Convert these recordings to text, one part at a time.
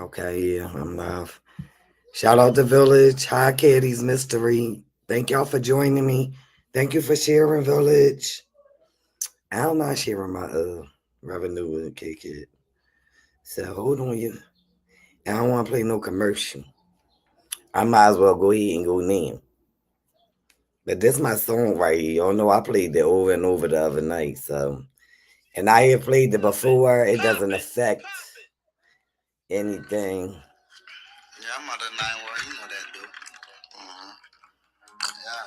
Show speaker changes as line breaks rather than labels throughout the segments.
Okay, yeah, I'm live. Shout out to Village. Hi, Caddy's Mystery. Thank y'all for joining me. Thank you for sharing, Village. I'm not sharing my revenue with K Kid. So hold on, you. I don't want to play no commercial. I might as well go ahead and go name. But this my song right here. Y'all know I played it over and over the other night. So, and I have played it before. It doesn't affect anything.
Yeah, I'm out of 9-1. You know that, dude. Mm-hmm. Yeah.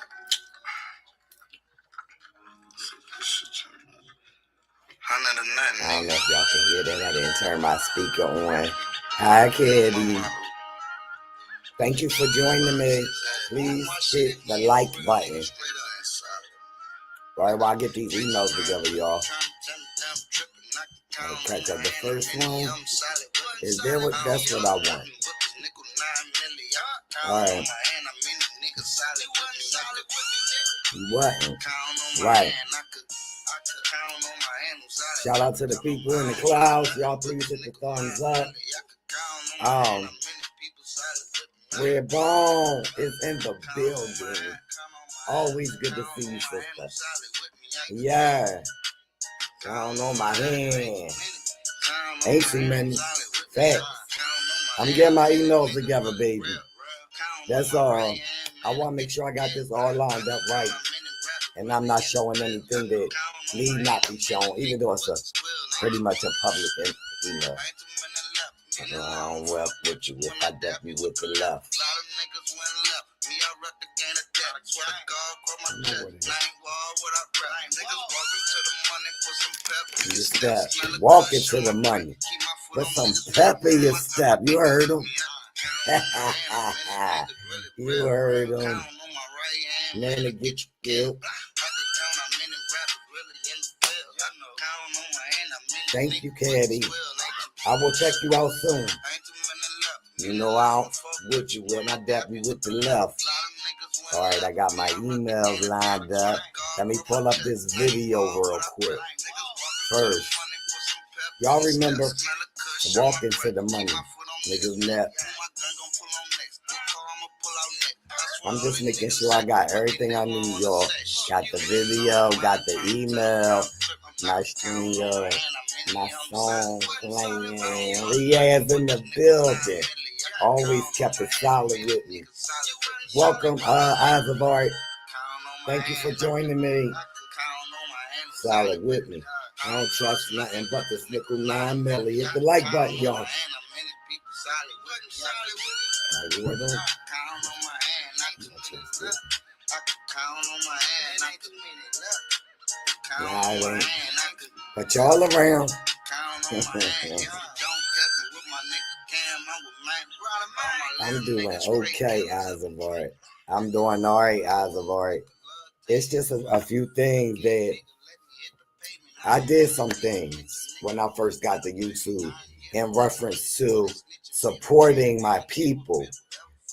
I don't know if y'all can hear that. I didn't turn my speaker on. Hi, Caddy. Thank you for joining me. Please hit the like button. Right while I get these emails together, y'all. Catch up. The first one is there. That's what I want. All right. What? Right. Shout out to the people in the clouds. Y'all please hit the thumbs up. Red Bone is in the building. Always good to see you, sister. Yeah. Count on my hand. Ain't too many. Facts. I'm getting my emails together, baby. That's all. I want to make sure I got this all lined up right. And I'm not showing anything that need not be shown, even though it's pretty much a public email. I don't work with you if I dep you with the love. You step, walk into the money. Put some pep in your step. You heard him? You heard him. Man, to get you killed. Thank you, Caddy. I will check you out soon. You know I'm with you when I dap you with the left. Alright, I got my emails lined up. Let me pull up this video real quick. First, y'all remember walking to the money. Niggas net. I'm just making sure I got everything I need, y'all. Got the video, got the email, my stream, my song playing. Riaz in the building. Always kept it solid with me. Welcome, Eyes of Art. Thank you for joining me. Solid with me. I don't trust nothing but this nickel 9 milli. Hit the like button, y'all. But y'all around. I'm doing okay, Eyes of Art. I'm doing all right, Eyes of Art. It's just a few things that I did some things when I first got to YouTube in reference to supporting my people.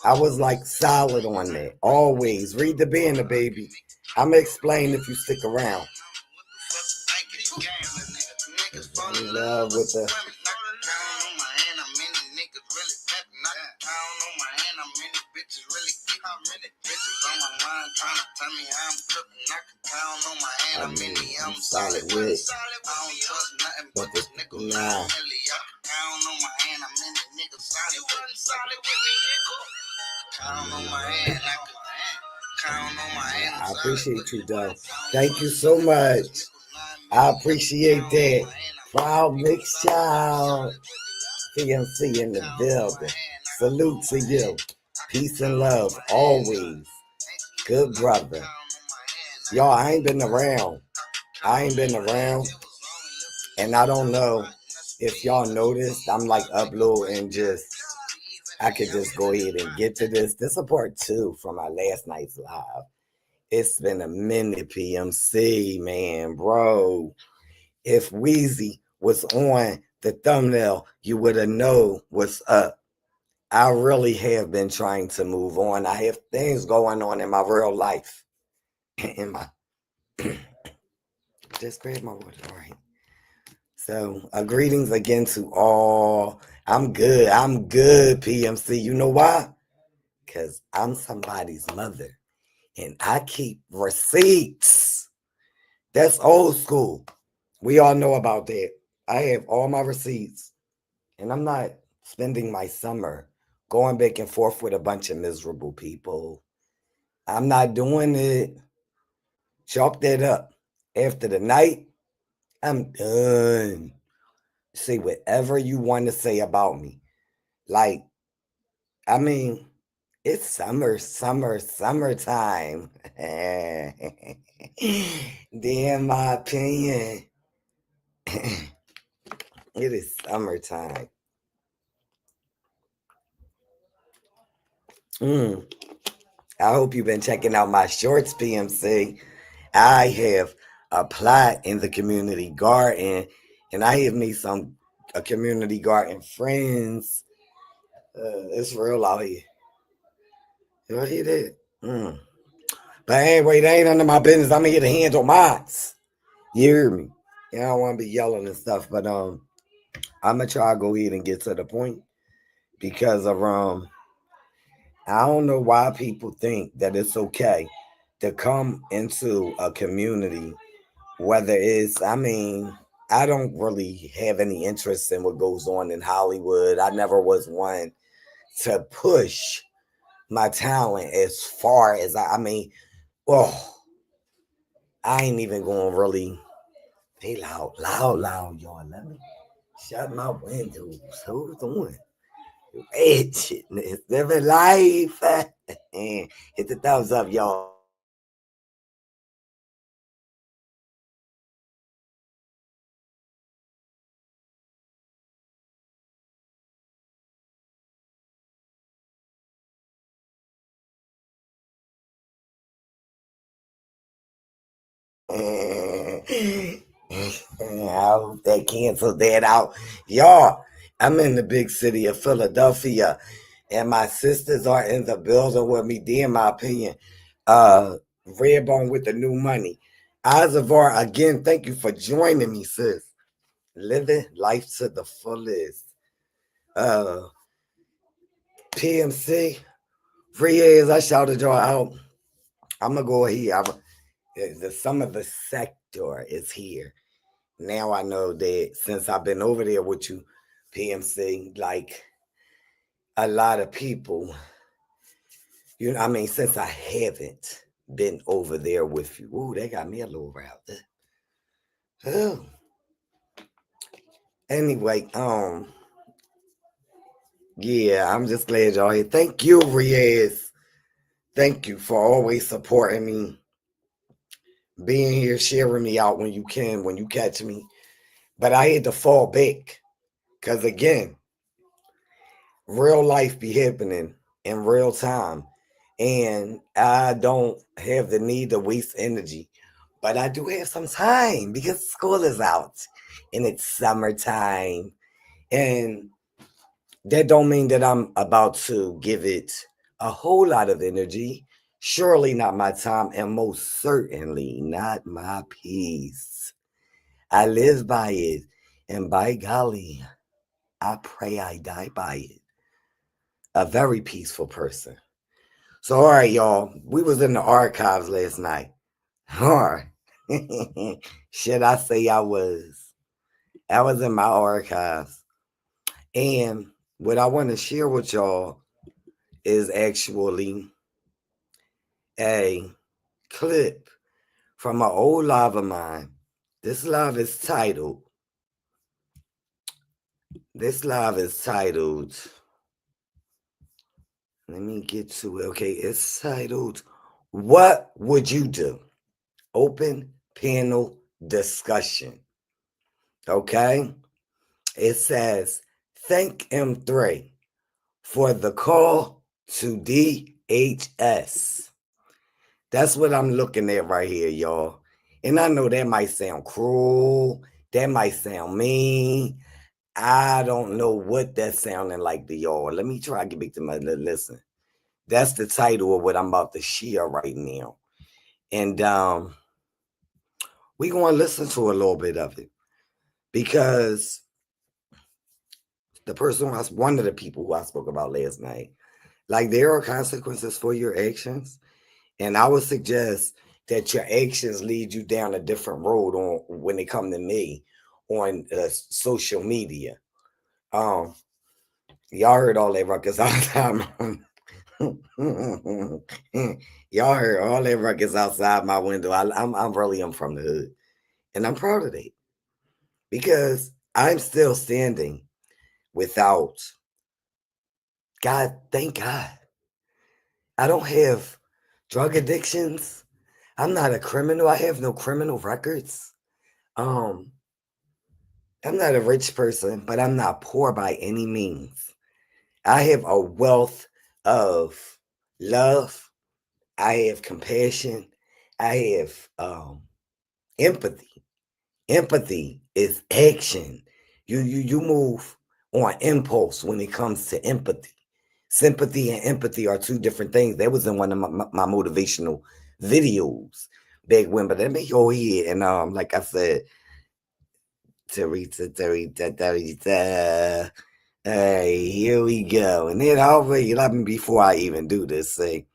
I was like solid on that. Always read the banner, baby. I'm gonna explain if you stick around. In love with the. I'm solid with. But the nah. I appreciate you, though. Thank you so much. I appreciate that. Proud mixed child. PMC in the building. Salute to you. Peace and love, always. Good brother. Y'all, I ain't been around. And I don't know if y'all noticed. I'm like uploading just. I could just go ahead and get to this. This is a part 2 from my last night's live. It's been a minute, PMC, man, bro. If Wheezy was on the thumbnail, you would have known what's up. I really have been trying to move on. I have things going on in my real life. In my just grab my water, all right. So, greetings again to all. I'm good. I'm good, PMC. You know why? Because I'm somebody's mother and I keep receipts. That's old school. We all know about that. I have all my receipts and I'm not spending my summer going back and forth with a bunch of miserable people. I'm not doing it. Chalk that up. After the night, I'm done. Say whatever you want to say about me. Like, I mean, it's summertime. In my opinion, it is summertime. Mm. I hope you've been checking out my shorts, PMC. I have applied in the community garden, and I have made some community garden friends. It's real out here. You hear that? Mm. But anyway, that ain't none of my business. I'm here to handle mine. You hear me? Yeah, I don't want to be yelling and stuff, but I'm gonna try to go ahead and get to the point because of I don't know why people think that it's okay to come into a community, whether it's I don't really have any interest in what goes on in Hollywood. I never was one to push my talent as far as oh, I ain't even gonna really be loud, y'all. Let me shut my windows. Hold on. Shit, living life. Hit the thumbs up, y'all. I hope they canceled that out. Y'all, I'm in the big city of Philadelphia, and my sisters are in the building with me. In my opinion, Redbone with the new money. Azavar, again, thank you for joining me, sis. Living life to the fullest. Uh, PMC, Riaz, I shouted y'all out. I'm gonna go here. Some of the sector is here. Now I know that since I've been over there with you, PMC, like a lot of people, since I haven't been over there with you. Ooh, they got me a little riled up. Oh. Anyway, yeah, I'm just glad y'all here. Thank you, Riaz. Thank you for always supporting me, being here, sharing me out when you can, when you catch me. But I had to fall back. Because again, real life be happening in real time. And I don't have the need to waste energy. But I do have some time because school is out and it's summertime. And that don't mean that I'm about to give it a whole lot of energy. Surely not my time, and most certainly not my peace. I live by it, and by golly, I pray I die by it. A very peaceful person. So, all right, y'all. We was in the archives last night. All right. Should I say I was? I was in my archives. And what I want to share with y'all is actually a clip from an old live of mine. This live is titled, this live is titled, let me get to it. Okay, it's titled, What Would You Do? Open panel discussion. Okay, it says, Thank M3 for the call to DHS. That's what I'm looking at right here, y'all. And I know that might sound cruel, that might sound mean. I don't know what that's sounding like to y'all. Let me try to get back to my listen. That's the title of what I'm about to share right now. And we gonna listen to a little bit of it. because the person was one of the people who I spoke about last night. Like there are consequences for your actions, and I would suggest that your actions lead you down a different road on when they come to me on social media. Um, y'all heard all that ruckus outside my y'all heard all that ruckus outside my window. I'm really I'm from the hood, and I'm proud of that because I'm still standing without God. Thank God, I don't have drug addictions. I'm not a criminal. I have no criminal records. Um, I'm not a rich person, but I'm not poor by any means. I have a wealth of love. I have compassion. I have empathy. Empathy is action. You move on impulse when it comes to empathy. Sympathy and empathy are two different things. That was in one of my motivational videos back when. But let me go here and like I said, Teresa. Hey, here we go. And then already, let me before I even do this thing,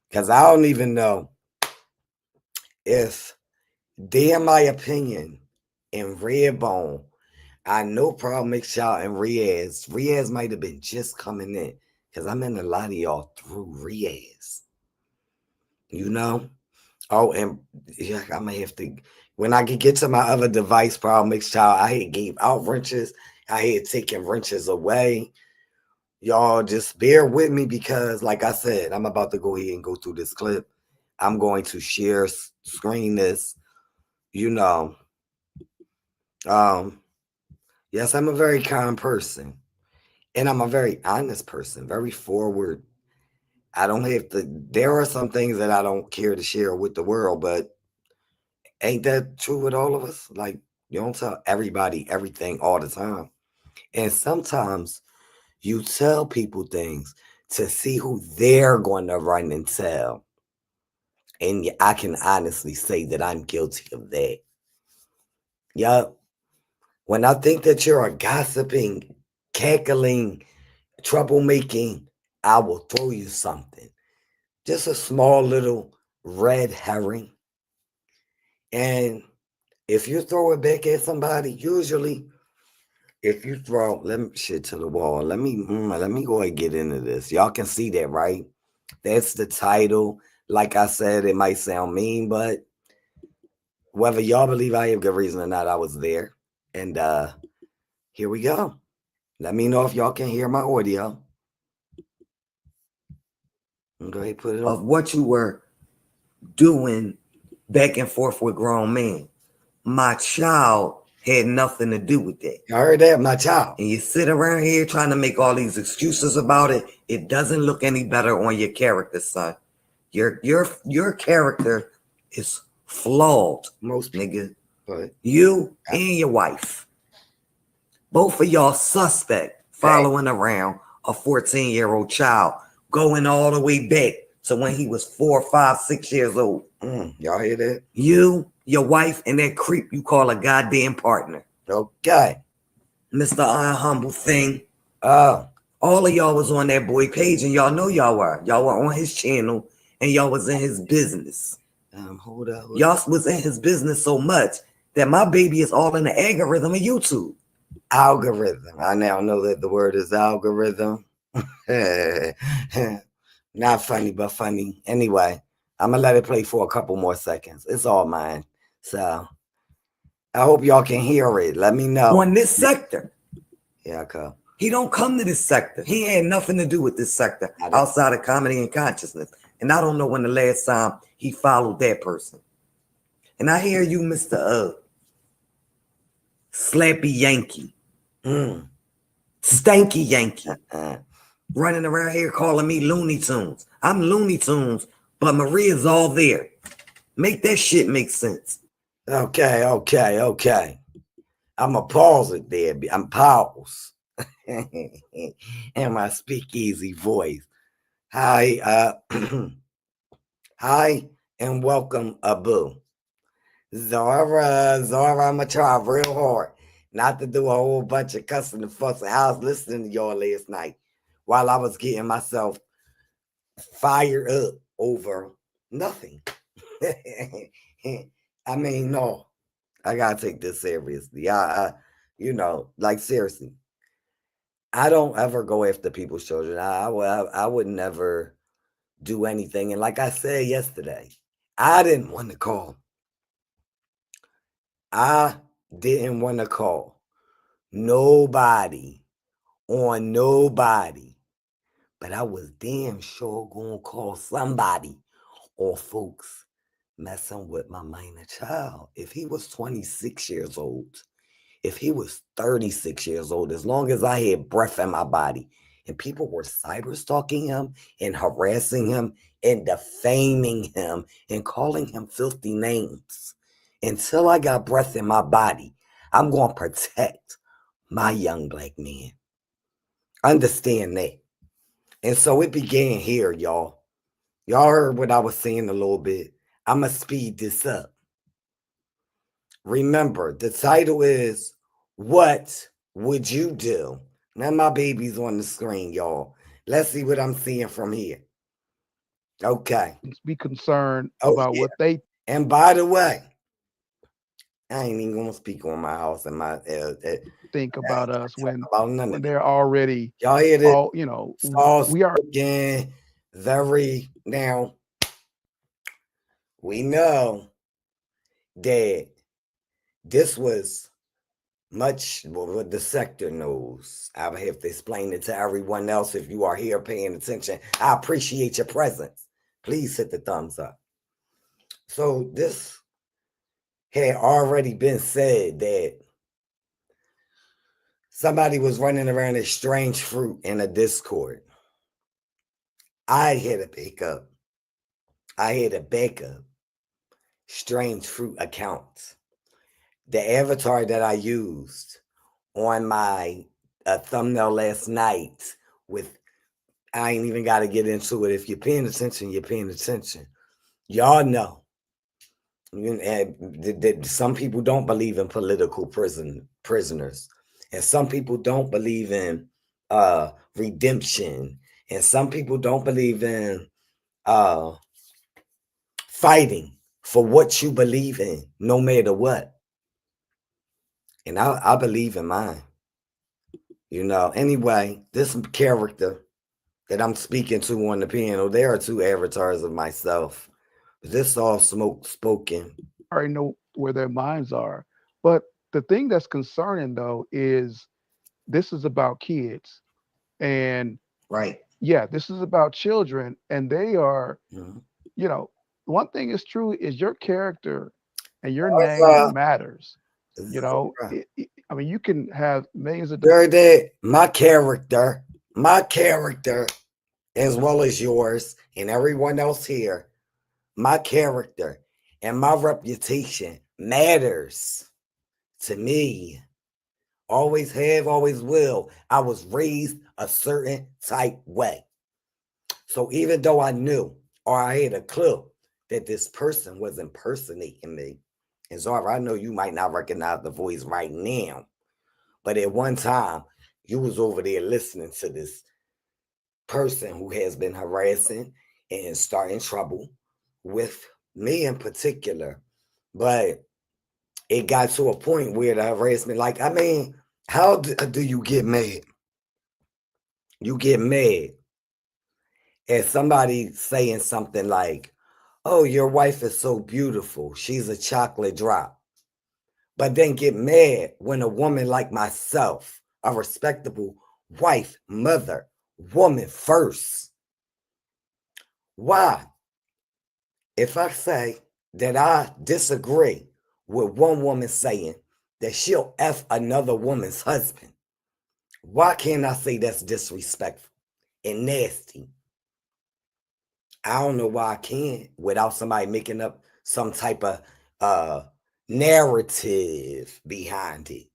because I don't even know if, dare my opinion, in Redbone, I know problem mix y'all and Riaz. Riaz might have been just coming in, because I'm in a lot of y'all through Riaz. You know? Oh, and yeah, I may have to, when I get to my other device, problem mix child, I had gave out wrenches. I had taken wrenches away. Y'all just bear with me because, like I said, I'm about to go ahead and go through this clip. I'm going to share screen this. You know, um, yes, I'm a very kind person, and I'm a very honest person, very forward. I don't have to. There are some things that I don't care to share with the world, but ain't that true with all of us? Like you don't tell everybody everything all the time, and sometimes you tell people things to see who they're going to run and tell. And I can honestly say that I'm guilty of that. Yup. When I think that you're a gossiping, cackling, troublemaking, I will throw you something. Just a small little red herring. And if you throw it back at somebody, usually if you throw let me shit to the wall. Let me go and get into this. Y'all can see that, right? That's the title. Like I said, it might sound mean, but whether y'all believe I have good reason or not, I was there. And here we go. Let me know if y'all can hear my audio. Go ahead, put it on. Of what you were doing back and forth with grown men. My child had nothing to do with that. I heard that, my child. And you sit around here trying to make all these excuses about it. It doesn't look any better on your character, son. Your character is flawed, most nigga. But you and your wife, both of y'all suspect following around a 14-year-old child, going all the way back to when he was 4, 5, 6 years old. Y'all hear that? You, your wife, and that creep you call a goddamn partner. Okay. Mr. Unhumble thing. All of y'all was on that boy page, and y'all know y'all were. Y'all were on his channel, and y'all was in his business. Hold up. Y'all was in his business so much that my baby is all in the algorithm of YouTube. Algorithm. I now know that the word is algorithm. Not funny, but funny. Anyway, I'm gonna let it play for a couple more seconds. It's all mine. So I hope y'all can hear it. Let me know. On this sector. Yeah, okay. He don't come to this sector. He had nothing to do with this sector outside of comedy and consciousness. And I don't know when the last time he followed that person. And I hear you, Mr. Slappy Yankee. Stanky Yankee. Running around here calling me Looney Tunes. I'm Looney Tunes, but Maria's all there. Make that shit make sense. Okay. I'm going to pause it there. I'm pause. And my speakeasy voice. Hi, hi, and welcome, Abu. Zara, I'm going to try real hard not to do a whole bunch of cussing and fussing. I was listening to y'all last night while I was getting myself fired up over nothing. I mean, no, I gotta take this seriously. Like seriously, I don't ever go after people's children. I would never do anything. And like I said yesterday, I didn't want to call. I didn't want to call nobody on nobody, but I was damn sure gonna call somebody or folks messing with my minor child. If he was 26 years old, if he was 36 years old, as long as I had breath in my body and people were cyber stalking him and harassing him and defaming him and calling him filthy names, until I got breath in my body, I'm going to protect my young black man. Understand that. And so it began here, y'all. Y'all heard what I was saying a little bit. I'm going to speed this up. Remember, the title is What Would You Do? Now my baby's on the screen, y'all. Let's see what I'm seeing from here. Okay.
Be concerned
Oh,
about
yeah.
what they
And by the way, I ain't even going to speak on my house and my,
think about us
about none of
when
it.
they're already
Y'all hear this?
all
Soft
we are
spoken, very. Now, we know that this was much what the sector knows. I would have to explain it to everyone else. If you are here paying attention, I appreciate your presence. Please hit the thumbs up. So this had already been said that somebody was running around as strange fruit in a Discord. I had a backup. I had a backup strange fruit account. The avatar that I used on my thumbnail last night with, I ain't even got to get into it. If you're paying attention, you're paying attention. Y'all know. Some people don't believe in political prisoners, and some people don't believe in redemption, and some people don't believe in uh, fighting for what you believe in, no matter what. And I believe in mine. Anyway, this character that I'm speaking to on the panel, there are two avatars of myself. This all smoke spoken.
already know where their minds are. But the thing that's concerning though is this is about kids. And
Right.
yeah, this is about children and they are,
Mhm.
you know, one thing is true is your character and your name
Uh,
matters. I mean, you can have millions of
Sure that my character, as well as yours and everyone else here, my character and my reputation matters to me. Always have, always will. I was raised a certain type way. So even though I knew or I had a clue that this person was impersonating me, and Zara, I know you might not recognize the voice right now, but at one time you was over there listening to this person who has been harassing and starting trouble with me in particular. But it got to a point where the harassment, like, I mean, how do you get mad? You get mad at somebody saying something like, oh, your wife is so beautiful. She's a chocolate drop. But then get mad when a woman like myself, a respectable wife, mother, woman first. Why? If I say that I disagree with one woman saying that she'll F another woman's husband, why can't I say that's disrespectful and nasty? I don't know why I can't without somebody making up some type of uh narrative behind it.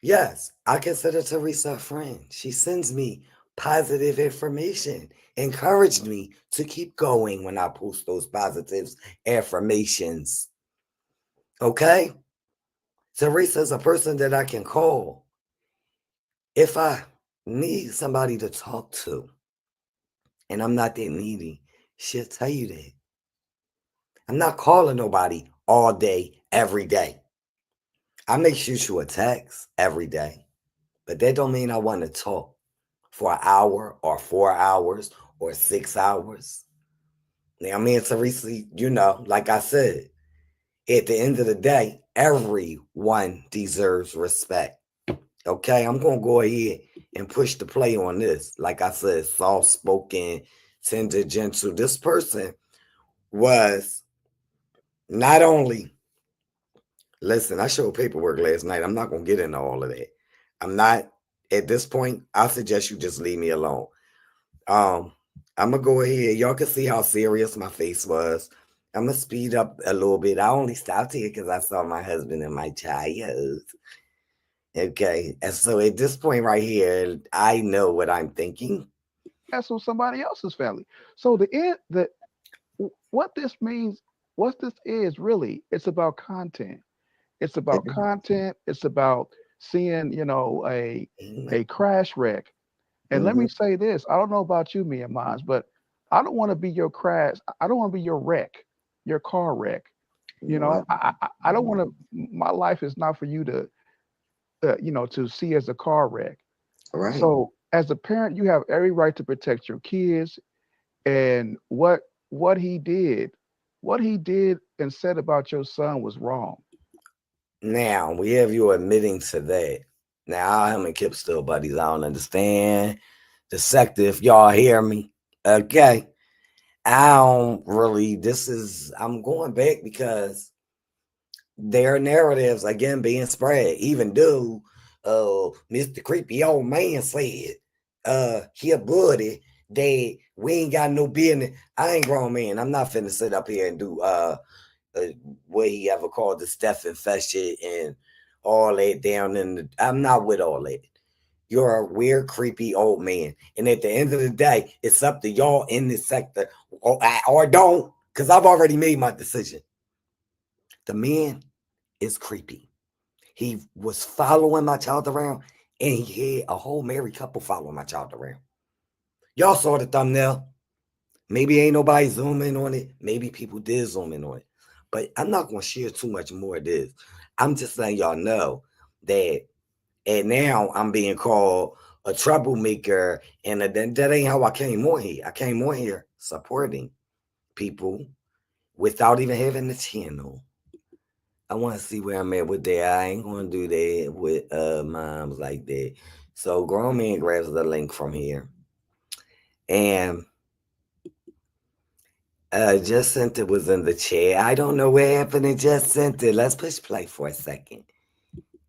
Yes, I consider Teresa a friend. She sends me positive information, encouraged me to keep going when I post those positive affirmations. Okay? Teresa's a person that I can call if I need somebody to talk to, and I'm not that needy. She'll tell you that. I'm not calling nobody all day, every day. I may shoot you a text every day, but that don't mean I want to talk for an hour or 4 hours or 6 hours. Now, me and Teresa, like I said, at the end of the day, everyone deserves respect. Okay, I'm gonna go ahead and push the play on this. Like I said, soft spoken, tender, gentle. This person was not only, listen, I showed paperwork last night. I'm not gonna get into all of that. I'm not at this point. I suggest you just leave me alone. Um, I'm gonna go ahead. Y'all can see how serious my face was. I'm gonna speed up a little bit. I only stopped here because I saw my husband and my child. Okay, and so at this point right here, I know what I'm thinking.
That's on somebody else's family. So what this means, what this is really, it's about content. It's about content. It's about seeing, a crash wreck. And let
Mhm.
me say this: I don't know about you, me and mine, but I don't want to be your crash. I don't want to be your wreck, your car wreck.
What?
I don't want to. My life is not for you to, to see as a car wreck.
Right.
So, as a parent, you have every right to protect your kids. And what he did, what he did and said about your son was wrong.
Now we have you admitting to that. Now him and Kip still buddies. I don't understand the sector. If y'all hear me, okay. I don't really. This is. I'm going back because their narratives again being spread. Even though Mr. Creepy Old Man said he a buddy that we ain't got no business. I ain't grown man. I'm not finna sit up here and do uh what he ever called the Steph infested and all that down in the, I'm not with all that. You're a weird, creepy old man. And at the end of the day, it's up to y'all in this sector or don't, because I've already made my decision. The man is creepy. He was following my child around, and he had a whole married couple following my child around. Y'all saw the thumbnail. Maybe ain't nobody zooming on it. Maybe people did zoom in on it. But I'm not going to share too much more of this. I'm just letting y'all know that, and now I'm being called a troublemaker, and that ain't how I came on here. I came on here supporting people without even having the channel. I want to see where I'm at with that. I ain't gonna do that with moms like that. So grown man grabs the link from here and just sent it was in the chat. I don't know what happened. It just sent it. Let's push play for a second.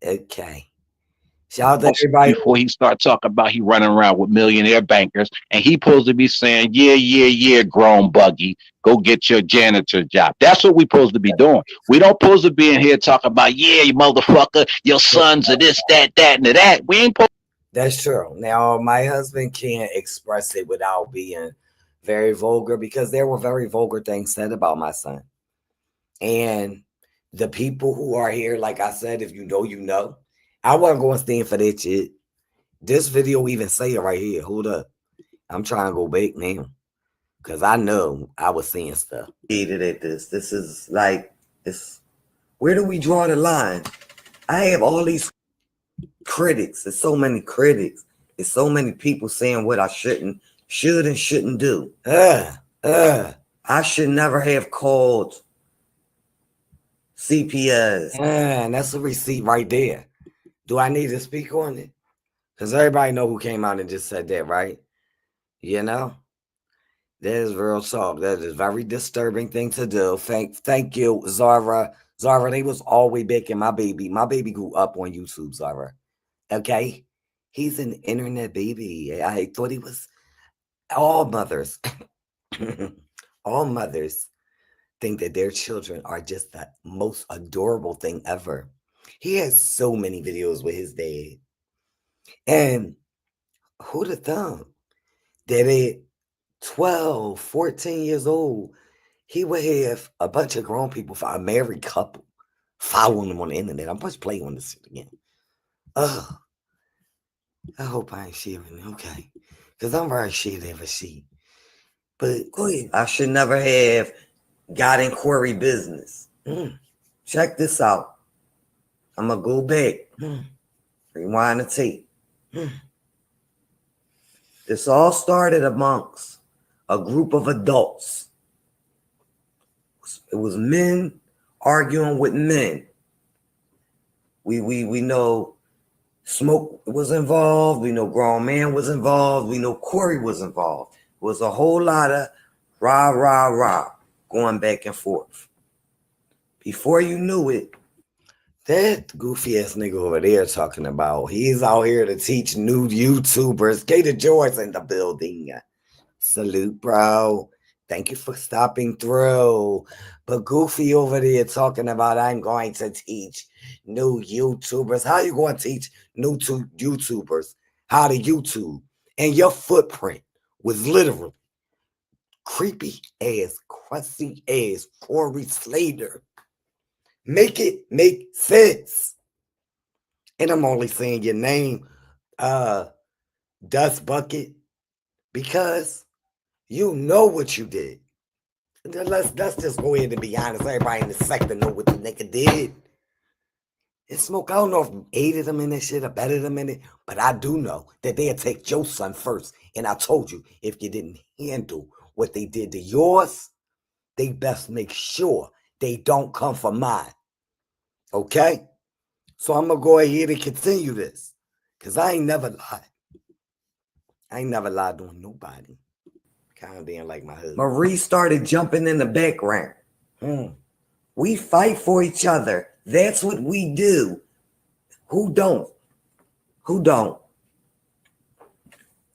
Okay. Shout out to everybody.
Before he start talking about he running around with millionaire bankers and he supposed to be saying, yeah, yeah, yeah, grown buggy, go get your janitor job. That's what we supposed to be doing. We don't supposed to be in here talking about, yeah, you motherfucker, your sons are this, that, and that. We ain't supposed.
That's true. Now my husband can't express it without being very vulgar because there were very vulgar things said about my son. And the people who are here, like I said, if you know, you know. I wasn't going to stand for that shit. This video even say it right here. Hold up. I'm trying to go back now. Because I know I was seeing stuff. Hated at this. This is like, it's, where do we draw the line? I have all these critics. There's so many critics. There's so many people saying what I should and shouldn't do. I should never have called CPS. And that's a receipt right there. Do I need to speak on it? Because everybody know who came out and just said that, right? You know? That is real talk. That is very disturbing thing to do. Thank you, Zara. Zara, they was always back in my baby. My baby grew up on YouTube, Zara. Okay? He's an internet baby. I thought he was all mothers. All mothers think that their children are just the most adorable thing ever. He has so many videos with his dad. And who'd have thought that at 12, 14 years old, he would have a bunch of grown people, for a married couple, following them on the internet. I'm supposed to play on this shit again. Ugh. I hope I ain't sharing. Okay. Because I'm very shit of a shit. But go ahead. I should never have got in Corey business. Check this out. I'm going to go back. Rewind the tape. This all started amongst a group of adults. It was men arguing with men. We know Smoke was involved. We know Grown Man was involved. We know Corey was involved. It was a whole lot of rah going back and forth. Before you knew it, that goofy ass nigga over there talking about he's out here to teach new YouTubers. Gator George in the building. Salute, bro. Thank you for stopping through. But Goofy over there talking about I'm going to teach new YouTubers. How you going to teach new YouTubers how to YouTube? And your footprint was literally creepy ass, crusty ass Corey Slater. Make it make sense. And I'm only saying your name, Dust Bucket, because you know what you did. Let's just go ahead and be honest. Everybody in the sector know what the nigga did. And Smoke, I don't know if you aided them in this shit or betted them in it, but I do know that they'll take your son first. And I told you, if you didn't handle what they did to yours, they best make sure they don't come for mine. Okay? So I'm going to go ahead and continue this. Because I ain't never lied. I ain't never lied on nobody. Kind of being like my husband. Marie started jumping in the background. We fight for each other. That's what we do. Who don't? Who don't?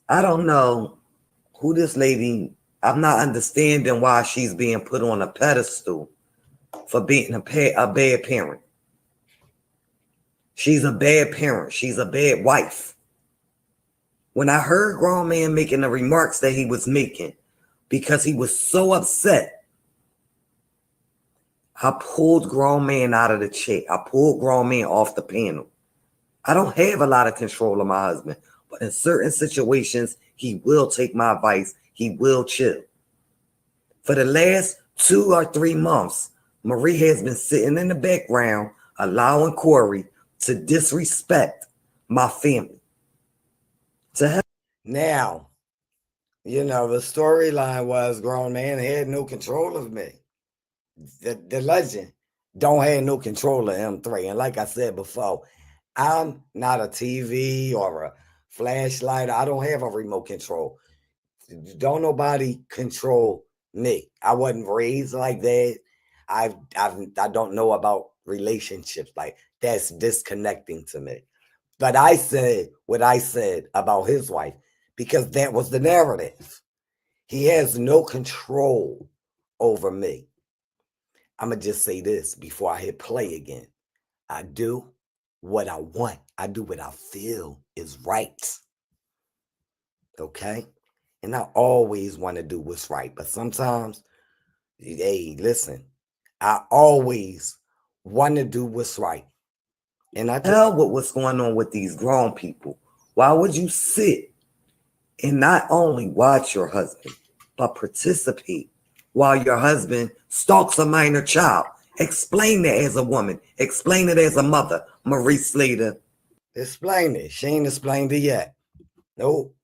I don't know who this lady, I'm not understanding why she's being put on a pedestal for being a bad parent. She's a bad parent. She's a bad wife. When I heard Grown Man making the remarks that he was making, because he was so upset, I pulled Grown Man out of the chair. I pulled Grown Man off the panel. I don't have a lot of control of my husband, but in certain situations, he will take my advice. He will chill. For the last 2 or 3 months, Marie has been sitting in the background, allowing Corey to disrespect my family. Now, you know, the storyline was Grown Man had no control of me. The legend don't have no control of M3. And like I said before, I'm not a TV or a flashlight. I don't have a remote control. Don't nobody control me. I wasn't raised like that. I don't know about relationships. Like, that's disconnecting to me. But I said what I said about his wife because that was the narrative. He has no control over me. I'm going to just say this before I hit play again. I do what I want. I do what I feel is right. Okay? And I always want to do what's right. But sometimes, hey, listen, I always want to do what's right. And I tell what's going on with these grown people. Why would you sit and not only watch your husband, but participate while your husband stalks a minor child? Explain that as a woman. Explain it as a mother, Marie Slater. Explain it. She ain't explained it yet. Nope.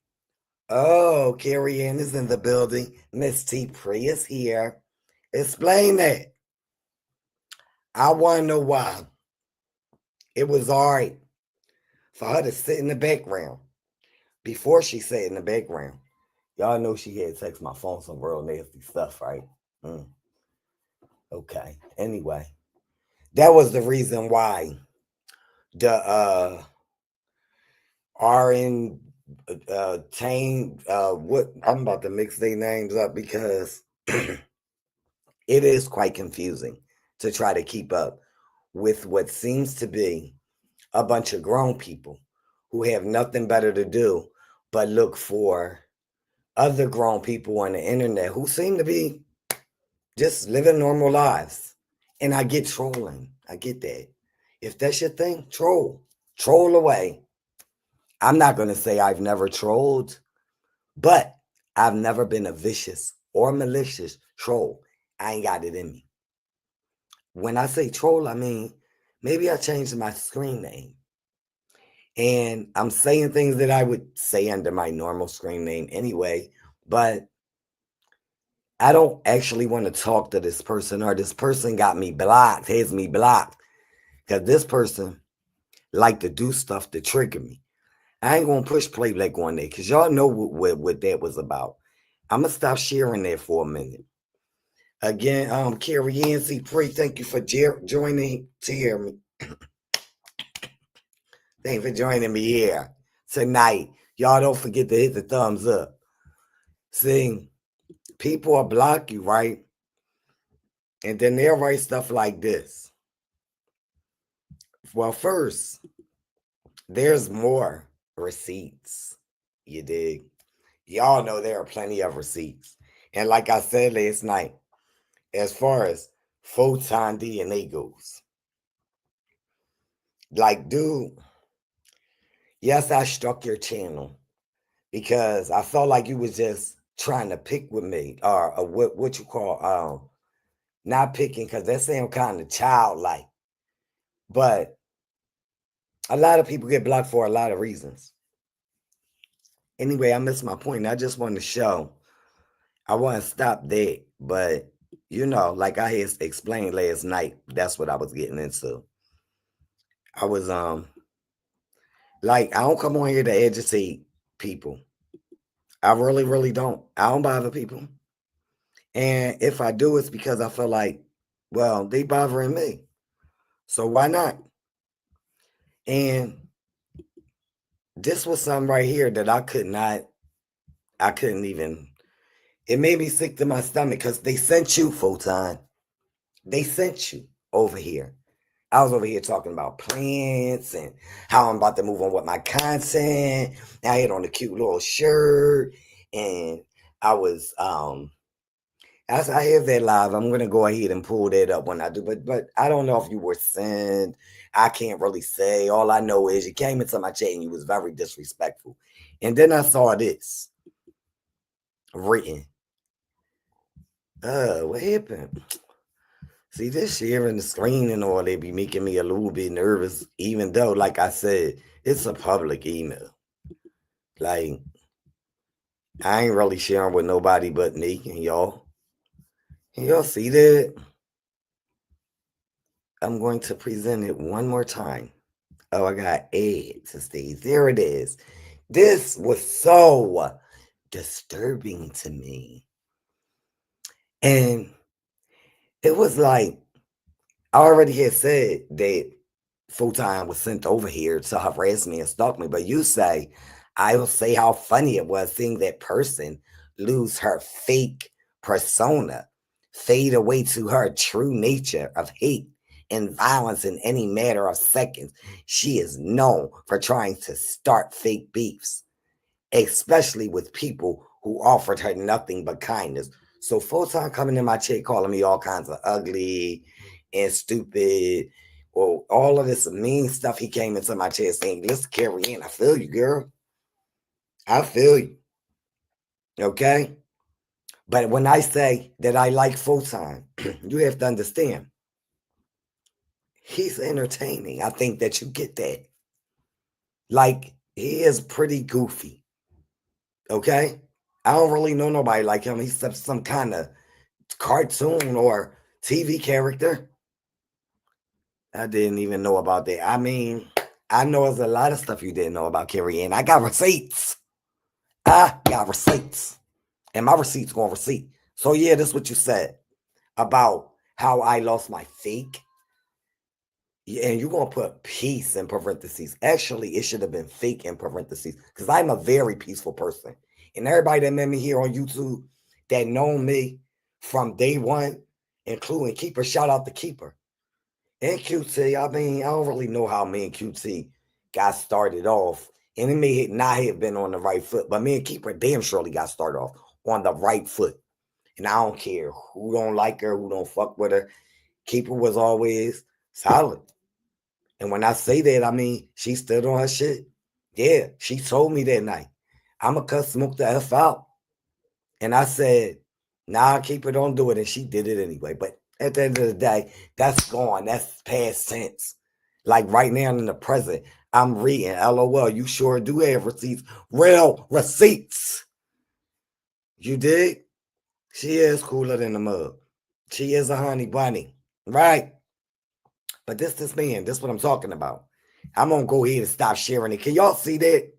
Oh, Carrie Ann is in the building. Miss T. Pre is here. Explain that. I want to know why it was all right for her to sit in the background. Before she sat in the background, y'all know she had text my phone some real nasty stuff, right? Okay. Anyway, that was the reason why the RN Tane, what I'm about to mix their names up because it is quite confusing to try to keep up with what seems to be a bunch of grown people who have nothing better to do but look for other grown people on the internet who seem to be just living normal lives. And I get trolling. I get that. If that's your thing, troll away. I'm not going to say I've never trolled, but I've never been a vicious or malicious troll. I ain't got it in me. When I say troll, I mean maybe I changed my screen name and I'm saying things that I would say under my normal screen name anyway, but I don't actually want to talk to this person, or this person got me blocked, has me blocked, because this person like to do stuff to trigger me. I ain't gonna push play like on there because y'all know what that was about. I'm gonna stop sharing that for a minute. Again, Carrie Yancy, pray, thank you for joining to hear me. Thank you for joining me here tonight. Y'all don't forget to hit the thumbs up. See, people will block you, right? And then they'll write stuff like this. Well, first, there's more receipts. You dig? Y'all know there are plenty of receipts. And like I said last night, as far as photon DNA goes, like, dude, yes, I struck your channel because I felt like you was just trying to pick with me, or what you call not picking, because that sound kind of childlike. But a lot of people get blocked for a lot of reasons. Anyway, I missed my point. I just want to show. I want to stop there, but like I had explained last night, that's what I was getting into. I was like, I don't come on here to educate people. I really, really don't. I don't bother people. And if I do, it's because I feel like, well, they bothering me. So why not? And this was something right here that I couldn't even, it made me sick to my stomach because they sent you, Photon. They sent you over here. I was over here talking about plants and how I'm about to move on with my content. I had on a cute little shirt, and I was as I have that live, I'm gonna go ahead and pull that up when I do. But I don't know if you were sent. I can't really say. All I know is you came into my chat and you was very disrespectful. And then I saw this written. What happened? See, this sharing the screen and all, they be making me a little bit nervous, even though, like I said, it's a public email. Like, I ain't really sharing with nobody but me and y'all. Can y'all see that? I'm going to present it one more time. Oh, I got add to stage. There it is. This was so disturbing to me. And it was like, I already had said that Full-Time was sent over here to harass me and stalk me, but you say, I will say how funny it was seeing that person lose her fake persona, fade away to her true nature of hate and violence in any matter of seconds. She is known for trying to start fake beefs, especially with people who offered her nothing but kindness. So Photon coming in my chat calling me all kinds of ugly and stupid, or all of this mean stuff. He came into my chat saying, listen, Carrie Ann, I feel you, girl. I feel you. Okay? But when I say that I like Photon, you have to understand, he's entertaining. I think that you get that. Like, he is pretty goofy. Okay? I don't really know nobody like him. He's some kind of cartoon or TV character. I didn't even know about that. I mean, I know there's a lot of stuff you didn't know about Carrie Ann. I got receipts. I got receipts. And my receipts going receipt. So yeah, this is what you said about how I lost my fake. Yeah, and you're gonna put peace in parentheses. Actually, it should have been fake in parentheses because I'm a very peaceful person. And everybody that met me here on YouTube that know me from day one, including Keeper, shout out to Keeper and QT. I mean, I don't really know how me and QT got started off. And it may not have been on the right foot, but me and Keeper damn surely got started off on the right foot. And I don't care who don't like her, who don't fuck with her. Keeper was always Solid. And when I say that, I mean she stood on her shit. Yeah, she told me that night, I'ma cut Smoke the F out. And I said, nah, keep it, don't do it. And she did it anyway. But at the end of the day, that's gone. That's past tense. Like right now in the present, I'm reading, LOL, you sure do have receipts. Real receipts. You dig? She is cooler than the mug. She is a honey bunny. Right? But this man, this what I'm talking about. I'm gonna go ahead and stop sharing it. Can y'all see that?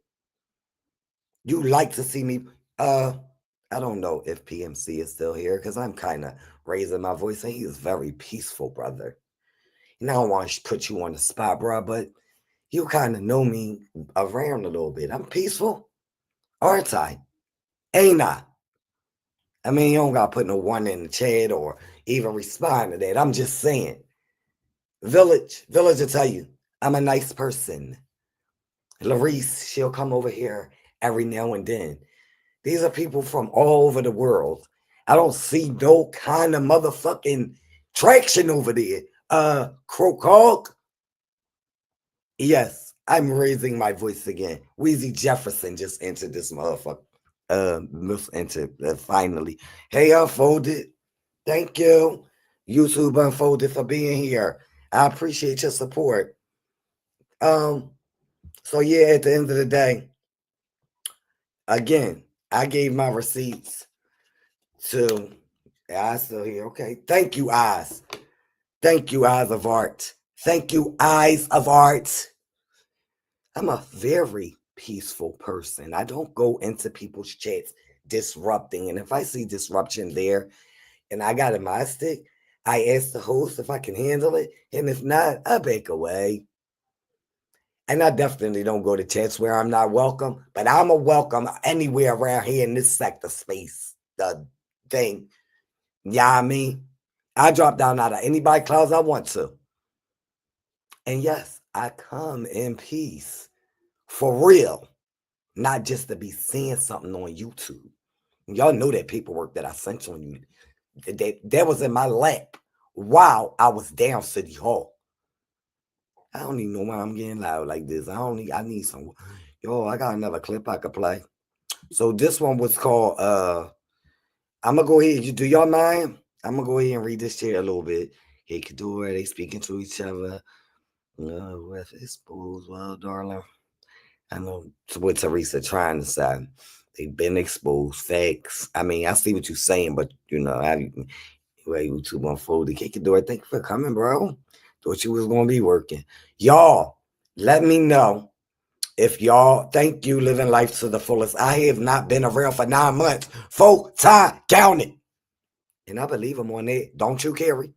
You like to see me I don't know if PMC is still here because I'm kind of raising my voice and he is very peaceful, brother. And I don't want to put you on the spot, bro, but you kind of know me around a little bit. I'm peaceful, aren't I? Ain't I? I mean, you don't got to put no one in the chat or even respond to that. I'm just saying. Village will tell you, I'm a nice person. Larice, she'll come over here every now and then. These are people from all over the world. I don't see no kind of motherfucking traction over there. Croak Hawk. Yes, I'm raising my voice again. Wheezy Jefferson just entered this motherfucker. Finally. Hey, Unfolded. Thank you. YouTube Unfolded for being here. I appreciate your support. So yeah, at the end of the day, again, I gave my receipts to I still here. Okay. Thank you, eyes. Thank you, eyes of art. Thank you, eyes of art. I'm a very peaceful person. I don't go into people's chats disrupting. And if I see disruption there and I got a my stick, I ask the host if I can handle it. And if not, I back away. And I definitely don't go to chats where I'm not welcome, but I'm a welcome anywhere around here in this sector space. The thing. Yeah, I mean, I drop down out of anybody clouds I want to. And yes, I come in peace. For real. Not just to be seeing something on YouTube. Y'all know that paperwork that I sent on you. That was in my lap while I was down City Hall. I don't even know why I'm getting loud like this. I need some. Yo, I got another clip I could play. So this one was called I'm gonna go ahead. Do y'all mind? I'm gonna go ahead and read this here a little bit. Hey, Kadora, they speaking to each other. With exposed, well, darling. I know what Teresa trying to say. They've been exposed. Facts. I mean, I see what you're saying, but you know, YouTube Unfolded. Hey, Kadora, thank you for coming, bro. Thought you was gonna be working. Y'all, let me know if y'all thank you living life to the fullest. I have not been around for 9 months. Full time counted. And I believe him on that. Don't you, Carrie?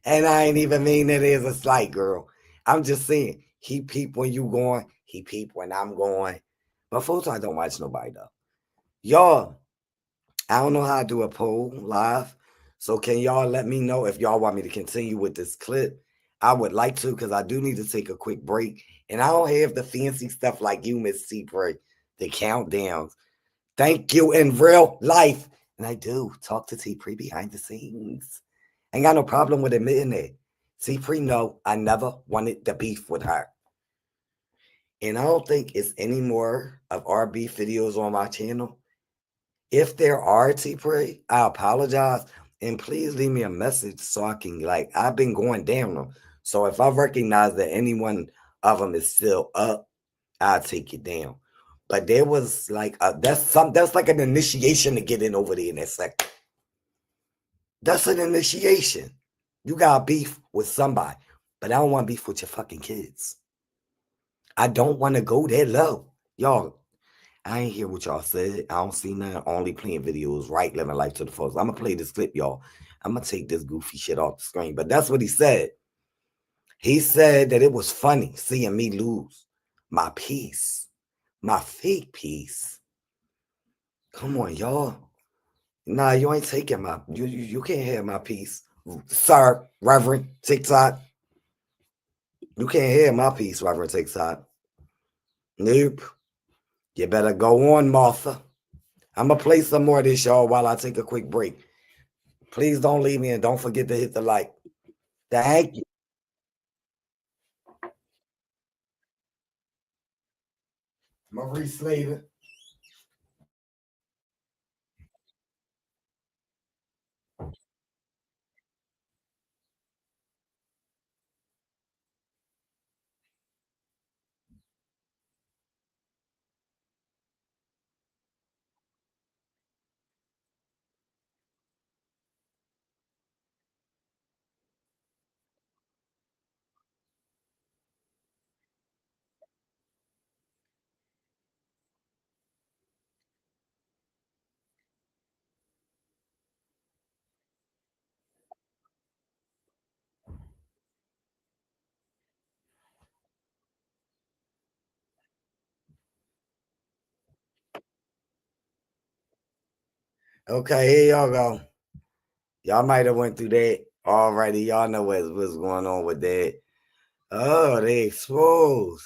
And I ain't even mean it as a slight, girl. I'm just saying, he peep when you going, he peep when I'm going. But full time don't watch nobody though. Y'all, I don't know how to do a poll live. So can y'all let me know if y'all want me to continue with this clip? I would like to because I do need to take a quick break. And I don't have the fancy stuff like you, Miss Seabury, the countdowns. Thank you in real life. And I do talk to T-Pre behind the scenes. Ain't got no problem with admitting it. T-Pre, no, I never wanted the beef with her. And I don't think it's any more of our beef videos on my channel. If there are, T-Pre, I apologize. And please leave me a message so I can, I've been going down them. So if I recognize that any one of them is still up, I'll take it down. But there was that's like an initiation to get in over there in that sector. That's an initiation. You got beef with somebody, but I don't want beef with your fucking kids. I don't want to go that low. Y'all, I ain't hear what y'all said. I don't see none. Only playing videos, right? Living life to the fullest. I'm gonna play this clip, y'all. I'm gonna take this goofy shit off the screen. But that's what he said. He said that it was funny seeing me lose my peace, my fake peace. Come on, y'all. Nah, you ain't taking my you can't have my piece. Sir, Reverend TikTok. You can't have my piece, Reverend TikTok. Nope. You better go on, Martha. I'm gonna play some more of this, y'all, while I take a quick break. Please don't leave me and don't forget to hit the like. Thank you. Maurice Slater. Okay, here y'all go. Y'all might have went through that already. Y'all know what's going on with that. Oh, they exposed.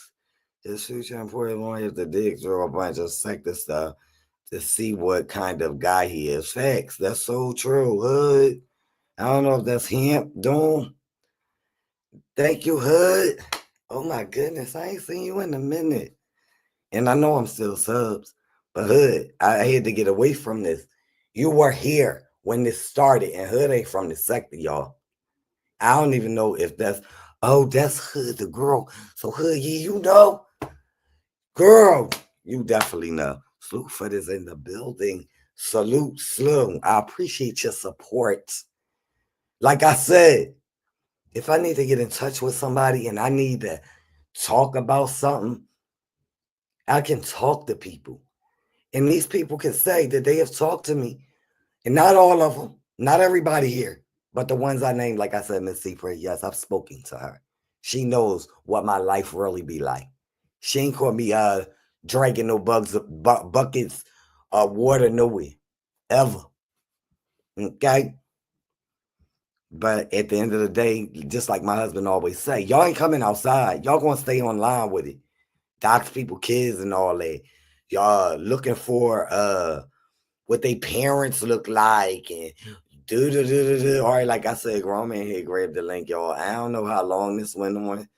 Just future important lawyers to dig through a bunch of sector stuff to see what kind of guy he is. Facts. That's so true. Hood. I don't know if that's him. Doom. Thank you, Hood. Oh my goodness. I ain't seen you in a minute. And I know I'm still subs. But Hood, I had to get away from this. You were here when this started, and Hood ain't from the sector, y'all. I don't even know if that's Hood, the girl. So Hood, yeah, you know. Girl, you definitely know. Slewfoot is in the building. Salute, Slew. I appreciate your support. Like I said, if I need to get in touch with somebody and I need to talk about something, I can talk to people. And these people can say that they have talked to me. And not all of them, not everybody here, but the ones I named, like I said, Miss Secret, yes, I've spoken to her. She knows what my life really be like. She ain't caught me drinking no buckets of water nowhere. Ever. Okay? But at the end of the day, just like my husband always say, y'all ain't coming outside. Y'all gonna stay online with it. Dox people, kids, and all that. Y'all looking for what they parents look like and do. All right, like I said, grown man here, grab the link, y'all. I don't know how long this went on,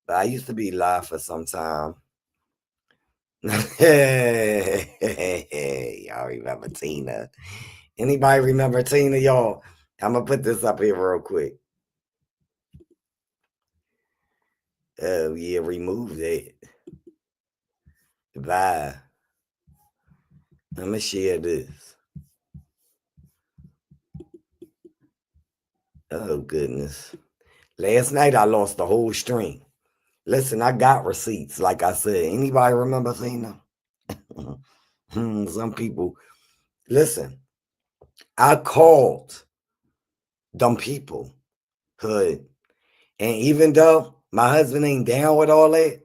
but I used to be live for some time. Y'all remember Tina? Anybody remember Tina, y'all? I'm gonna put this up here real quick. Oh yeah, remove that. Bye. Let me share this. Oh goodness. Last night I lost the whole stream. Listen, I got receipts. Like I said, anybody remember seeing them? Some people. Listen, I called them people, Hood, and even though my husband ain't down with all that,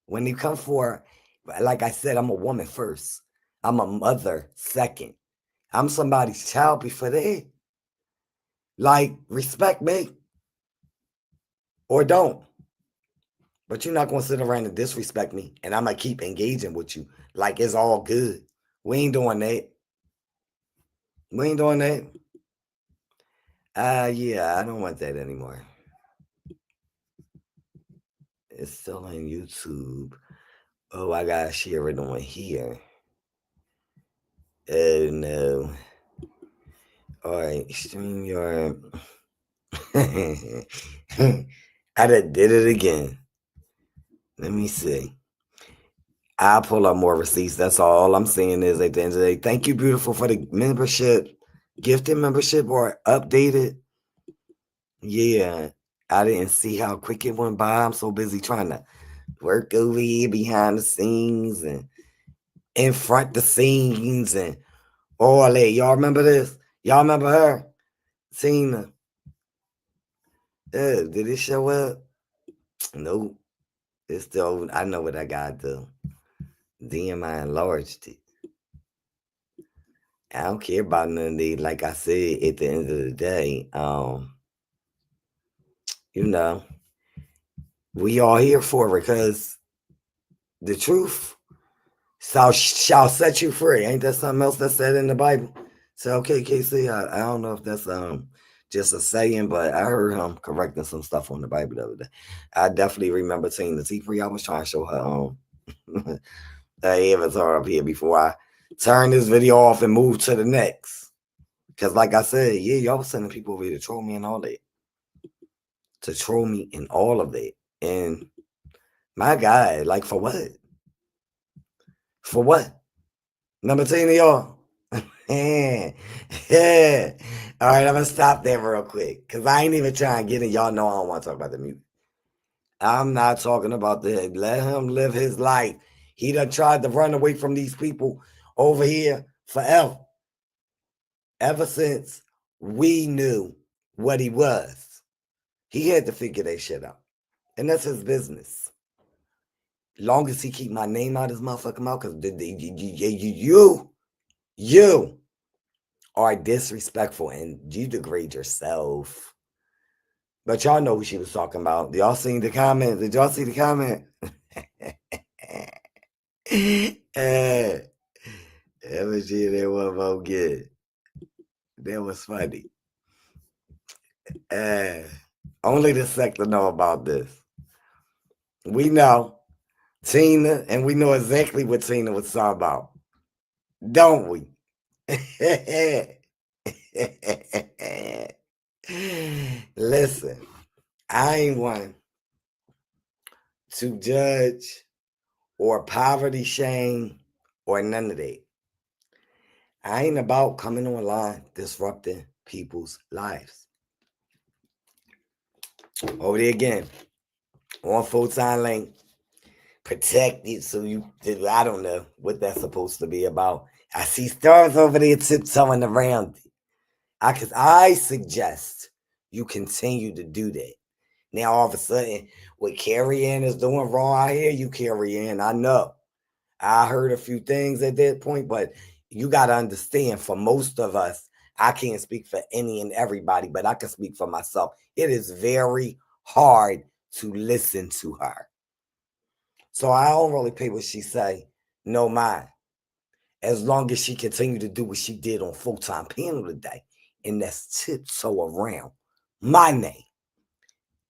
when they come for, like I said, I'm a woman first. I'm a mother second. I'm somebody's child before that. Like, respect me or don't. But you're not gonna sit around and disrespect me, and I'm gonna keep engaging with you like it's all good. We ain't doing that. We ain't doing that. Yeah, I don't want that anymore. It's still on YouTube. Oh, I gotta share it on here. Oh no. All right, stream your. I done did it again. Let me see. I'll pull up more receipts. That's all I'm saying is at the end of the day, thank you, beautiful, for the membership, gifted membership or updated. Yeah, I didn't see how quick it went by. I'm so busy trying to work over here behind the scenes and in front the scenes and all that. Y'all remember this? Y'all remember her? Tina. Did it show up? Nope. It's still, I know what I got to do. I enlarged it. I don't care about none of these. Like I said, at the end of the day, you know, we all here for it because the truth shall set you free. Ain't that something else that said in the Bible? So okay, KC, I don't know if that's just a saying, but I heard him correcting some stuff on the Bible the other day. I definitely remember seeing the T3. I was trying to show her the avatar up here before I turn this video off and move to the next. Because like I said, yeah, y'all was sending people over here to troll me and all that. To troll me and all of that. And my God, like for what? For what? Number 10 of y'all. Yeah. Yeah. All right, I'm gonna stop there real quick. Cause I ain't even trying to get it. Y'all know I don't want to talk about the music. I'm not talking about the let him live his life. He done tried to run away from these people over here forever. Ever since we knew what he was. He had to figure that shit out. And that's his business. Long as he keep my name out his motherfucking mouth, because you are disrespectful and you degrade yourself. But y'all know who she was talking about. Y'all seen the comment? Did y'all see the comment? Every shit that one about good. That was funny. Only the sector know about this. We know Tina, and we know exactly what Tina was talking about. Don't we? Listen, I ain't one to judge or poverty shame or none of that. I ain't about coming online disrupting people's lives. Over there again, on full-time link, protected so you, I don't know what that's supposed to be about. I see stars over there tiptoeing around it. I suggest you continue to do that. Now all of a sudden, what Carrie Ann is doing wrong, I hear you, Carrie Ann. I know. I heard a few things at that point, but you got to understand, for most of us, I can't speak for any and everybody, but I can speak for myself. It is very hard to listen to her. So I don't really pay what she say, no mind. As long as she continue to do what she did on full-time panel today, and that's tiptoe around my name.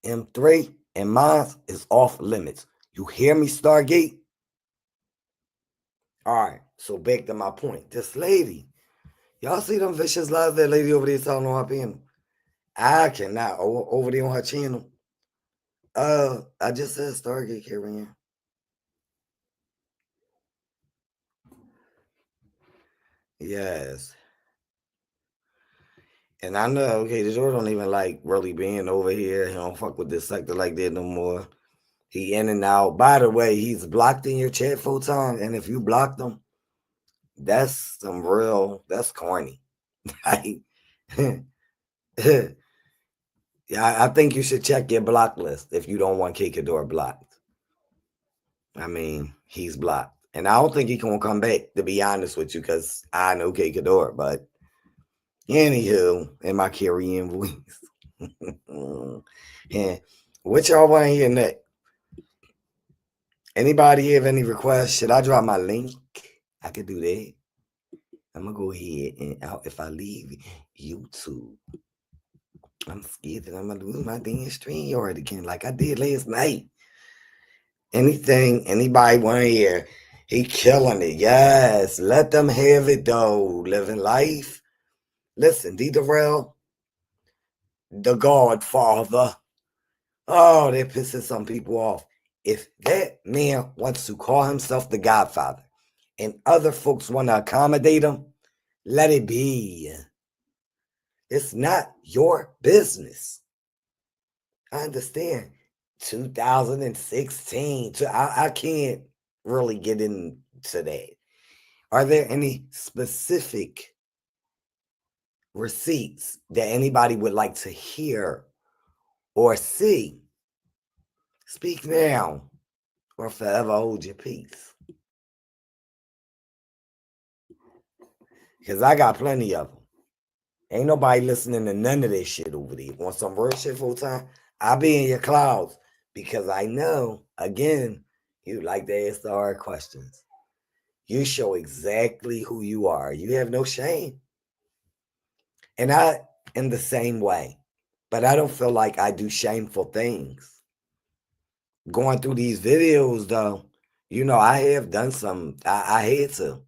M3 and mine is off limits. You hear me, Stargate? All right, so back to my point. This lady, y'all see them vicious lies that lady over there telling on her panel? I cannot over there on her channel. I just said Stargate carrying. Yes. And I know, okay, the George don't even like really being over here. He don't fuck with this sector like that no more. He in and out. By the way, he's blocked in your chat full time. And if you blocked him, that's some real, that's corny. Yeah, I think you should check your block list if you don't want K Kador blocked. I mean, he's blocked. And I don't think he can come back, to be honest with you, because I know K Kador. But anywho, in my carrying voice. Yeah. What y'all want to hear next? Anybody have any requests? Should I drop my link? I could do that. I'm gonna go ahead and out if I leave YouTube. I'm scared that I'm gonna lose my damn stream yard again, like I did last night. Anything, anybody want to hear? He killing it. Yes, let them have it though. Living life. Listen, D. Darrell, the Godfather. Oh, that pisses some people off. If that man wants to call himself the Godfather and other folks want to accommodate him, let it be. It's not your business. I understand. 2016. I can't really get into that. Are there any specific receipts that anybody would like to hear or see? Speak now or forever hold your peace. Because I got plenty of them. Ain't nobody listening to none of this shit over there. Want some real shit full time? I'll be in your clouds because I know, again, you like to ask the hard questions. You show exactly who you are. You have no shame. And I am the same way. But I don't feel like I do shameful things. Going through these videos, though, I have done some. I had to.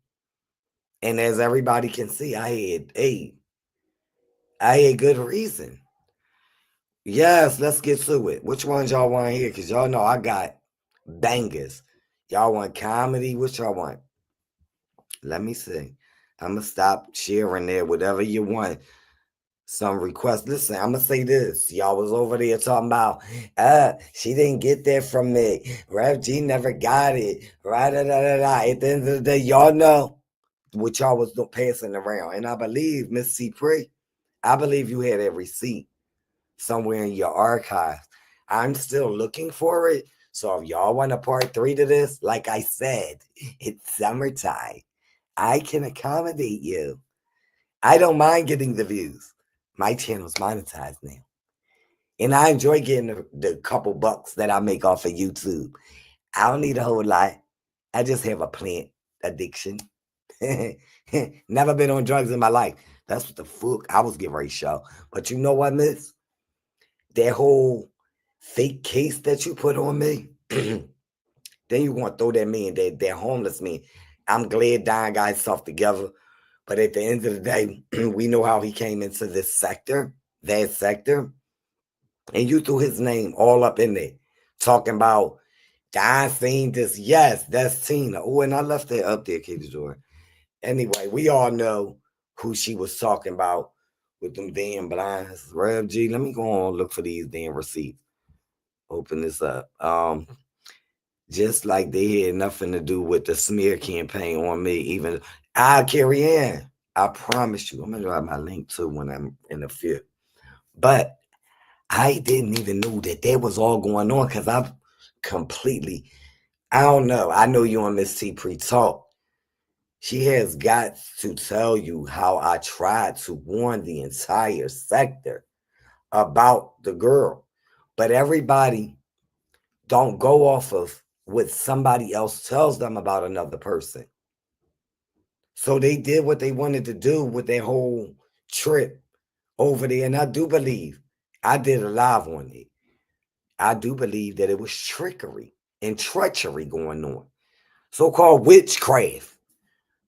And as everybody can see, I had good reason. Yes, let's get to it. Which ones y'all want to hear? Because y'all know I got bangers. Y'all want comedy? Which y'all want? Let me see. I'm going to stop sharing there, whatever you want. Some requests. Listen, I'm going to say this. Y'all was over there talking about, she didn't get that from me. Rev G never got it. Right, da, da, da, da. At the end of the day, y'all know what y'all was passing around. And I believe, Miss C. Pre, I believe you had that receipt somewhere in your archives. I'm still looking for it. So if y'all want a part 3 to this, like I said, it's summertime. I can accommodate you. I don't mind getting the views. My channel's monetized now. And I enjoy getting the couple bucks that I make off of YouTube. I don't need a whole lot. I just have a plant addiction. Never been on drugs in my life. That's what the fuck I was getting ready to show. But you know what, miss? That whole fake case that you put on me, then you want to throw that man, that homeless man. I'm glad Don got himself together. But at the end of the day, we know how he came into this sector, that sector. And you threw his name all up in there, talking about, I seen this. Yes, that's Tina. Oh, and I left that up there, Katie Jordan. Anyway, we all know who she was talking about with them damn blinds. Rev G, let me go on and look for these damn receipts. Open this up. Just like they had nothing to do with the smear campaign on me, even I carry in. I promise you. I'm gonna drop my link too when I'm in the field. But I didn't even know that was all going on because I've completely, I don't know. I know you and Miss T pre-talk. She has got to tell you how I tried to warn the entire sector about the girl. But everybody don't go off of what somebody else tells them about another person. So they did what they wanted to do with their whole trip over there. And I do believe, I did a live on it. I do believe that it was trickery and treachery going on. So-called witchcraft.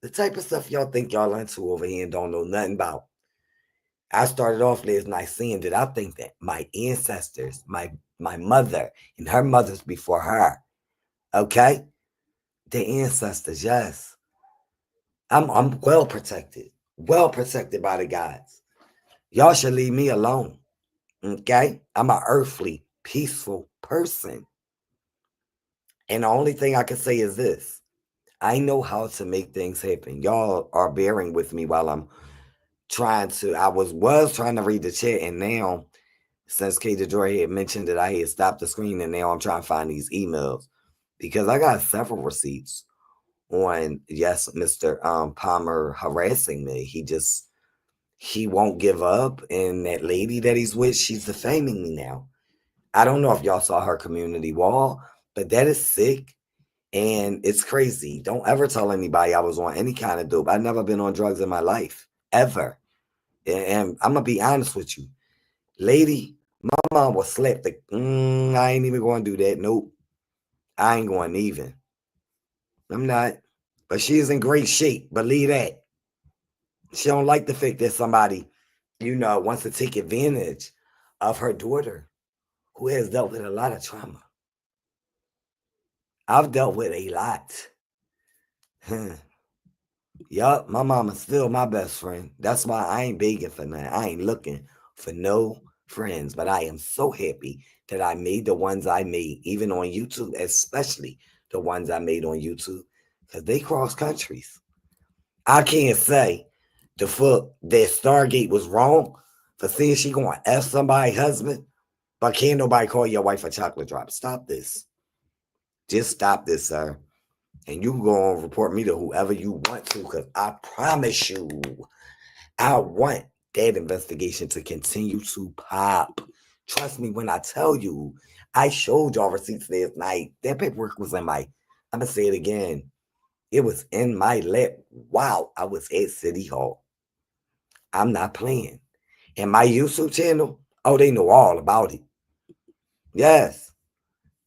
The type of stuff y'all think y'all into over here and don't know nothing about. I started off last night saying that I think that my ancestors, my mother and her mothers before her, okay? The ancestors, yes. I'm well protected by the gods. Y'all should leave me alone, okay? I'm an earthly, peaceful person. And the only thing I can say is this. I know how to make things happen. Y'all are bearing with me while I'm trying to, I was trying to read the chat, and now, since K. Joy had mentioned that I had stopped the screen, and now I'm trying to find these emails because I got several receipts on, yes, Mr. Palmer harassing me. He won't give up, and that lady that he's with, she's defaming me now. I don't know if y'all saw her community wall, but that is sick. And it's crazy. Don't ever tell anybody I was on any kind of dope. I've never been on drugs in my life, ever. And I'm going to be honest with you. Lady, my mom was slept. I ain't even going to do that. Nope. I ain't going even. I'm not. But she is in great shape. Believe that. She don't like the fact that somebody, wants to take advantage of her daughter who has dealt with a lot of trauma. I've dealt with a lot. Yup, my mama's still my best friend. That's why I ain't begging for nothing. I ain't looking for no friends. But I am so happy that I made the ones I made, even on YouTube, especially the ones I made on YouTube, because they cross countries. I can't say the fuck that Stargate was wrong for seeing she going to F somebody's husband, but can't nobody call your wife a chocolate drop. Stop this. Just stop this, sir. And you can go and report me to whoever you want to, because I promise you, I want that investigation to continue to pop. Trust me when I tell you, I showed y'all receipts last night. That paperwork was in my, I'm going to say it again. It was in my lap while I was at City Hall. I'm not playing. And my YouTube channel, oh, they know all about it. Yes.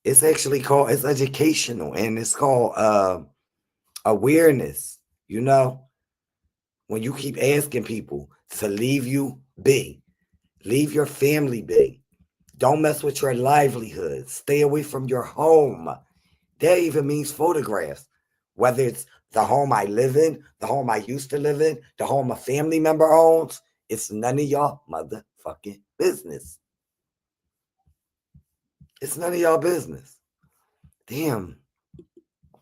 It's actually called, it's educational, and it's called awareness. You know, when you keep asking people to leave you be, leave your family be, don't mess with your livelihood, stay away from your home. That even means photographs, whether it's the home I live in, the home I used to live in, the home a family member owns. It's none of y'all motherfucking business. It's none of y'all business. Damn,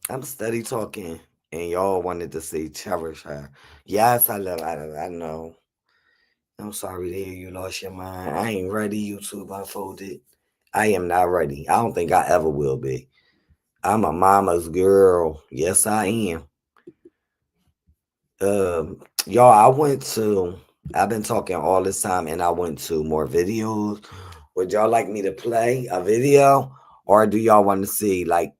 I'm steady talking, and y'all wanted to say cherish her. Yes, I love her. I know. I'm sorry to hear you lost your mind. I ain't ready, YouTube unfolded. I am not ready. I don't think I ever will be. I'm a mama's girl. Yes, I am. Y'all, I've been talking all this time, and I went to more videos. Would y'all like me to play a video, or do y'all want to see, like,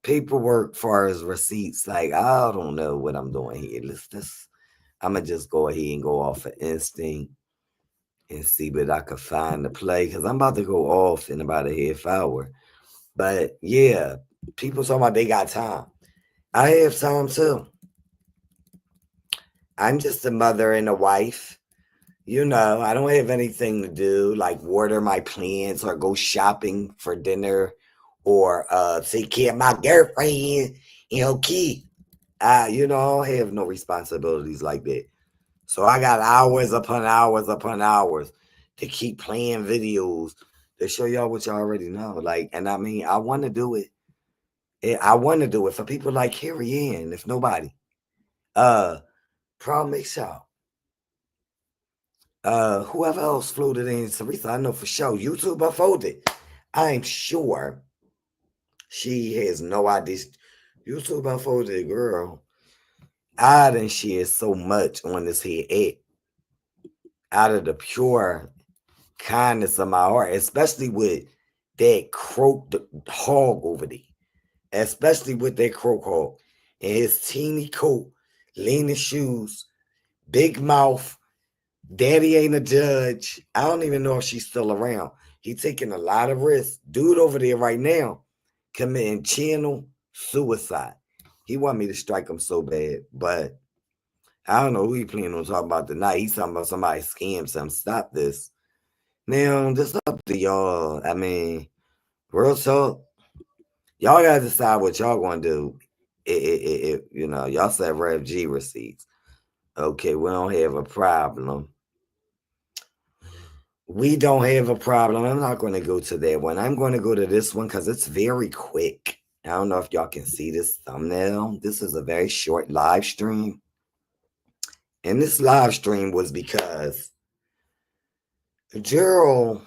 paperwork for as receipts? Like, I don't know what I'm doing here. I'm gonna just go ahead and go off of instinct and see what I could find to play, because I'm about to go off in about a half hour. But yeah, people talking about they got time. I have time too. I'm just a mother and a wife. I don't have anything to do like water my plants or go shopping for dinner or take care of my girlfriend, kid. I don't have no responsibilities like that. So I got hours upon hours upon hours to keep playing videos to show y'all what y'all already know. Like, and I mean, I want to do it. I want to do it for people like Carrie Ann, if nobody. Uh, Prom Mix y'all. Whoever else floated in, Teresa, I know for sure. YouTube unfolded. I'm sure she has no idea. YouTube unfolded, girl. I done share so much on this here app out of the pure kindness of my heart, especially with that croaked hog over there. Especially with that croak hog and his teeny coat, leaning shoes, big mouth. Daddy ain't a judge. I don't even know if she's still around. He taking a lot of risks. Dude over there right now committing channel suicide. He want me to strike him so bad, but I don't know who he planning on talking about tonight. He's talking about somebody scammed him. Stop this. Now, this up to y'all. I mean, real talk. Y'all gotta decide what y'all gonna do. Y'all said Rev G receipts. Okay, we don't have a problem. We don't have a problem. I'm not going to go to that one. I'm going to go to this one because it's very quick. I don't know if y'all can see this thumbnail. This is a very short live stream. And this live stream was because Gerald,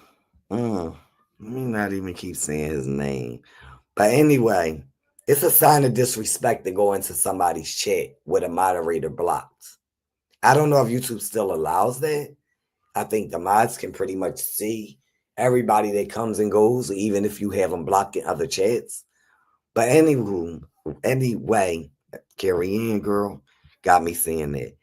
let me not even keep saying his name. But anyway, it's a sign of disrespect to go into somebody's chat with a moderator blocked. I don't know if YouTube still allows that. I think the mods can pretty much see everybody that comes and goes, even if you have them blocked in other chats. But anyway, Carrie Ann girl got me saying that.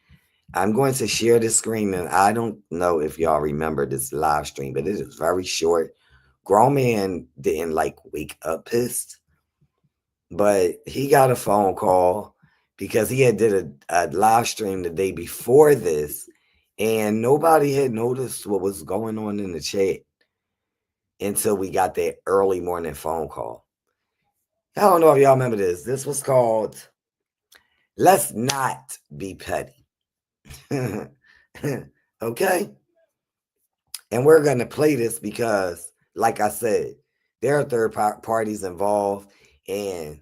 I'm going to share this screen, and I don't know if y'all remember this live stream, but it is very short. Grown man didn't like wake up pissed, but he got a phone call because he had did a live stream the day before this, and nobody had noticed what was going on in the chat until we got that early morning phone call. I don't know if y'all remember this. This was called Let's Not Be Petty. Okay? And we're going to play this because, like I said, there are third parties involved, and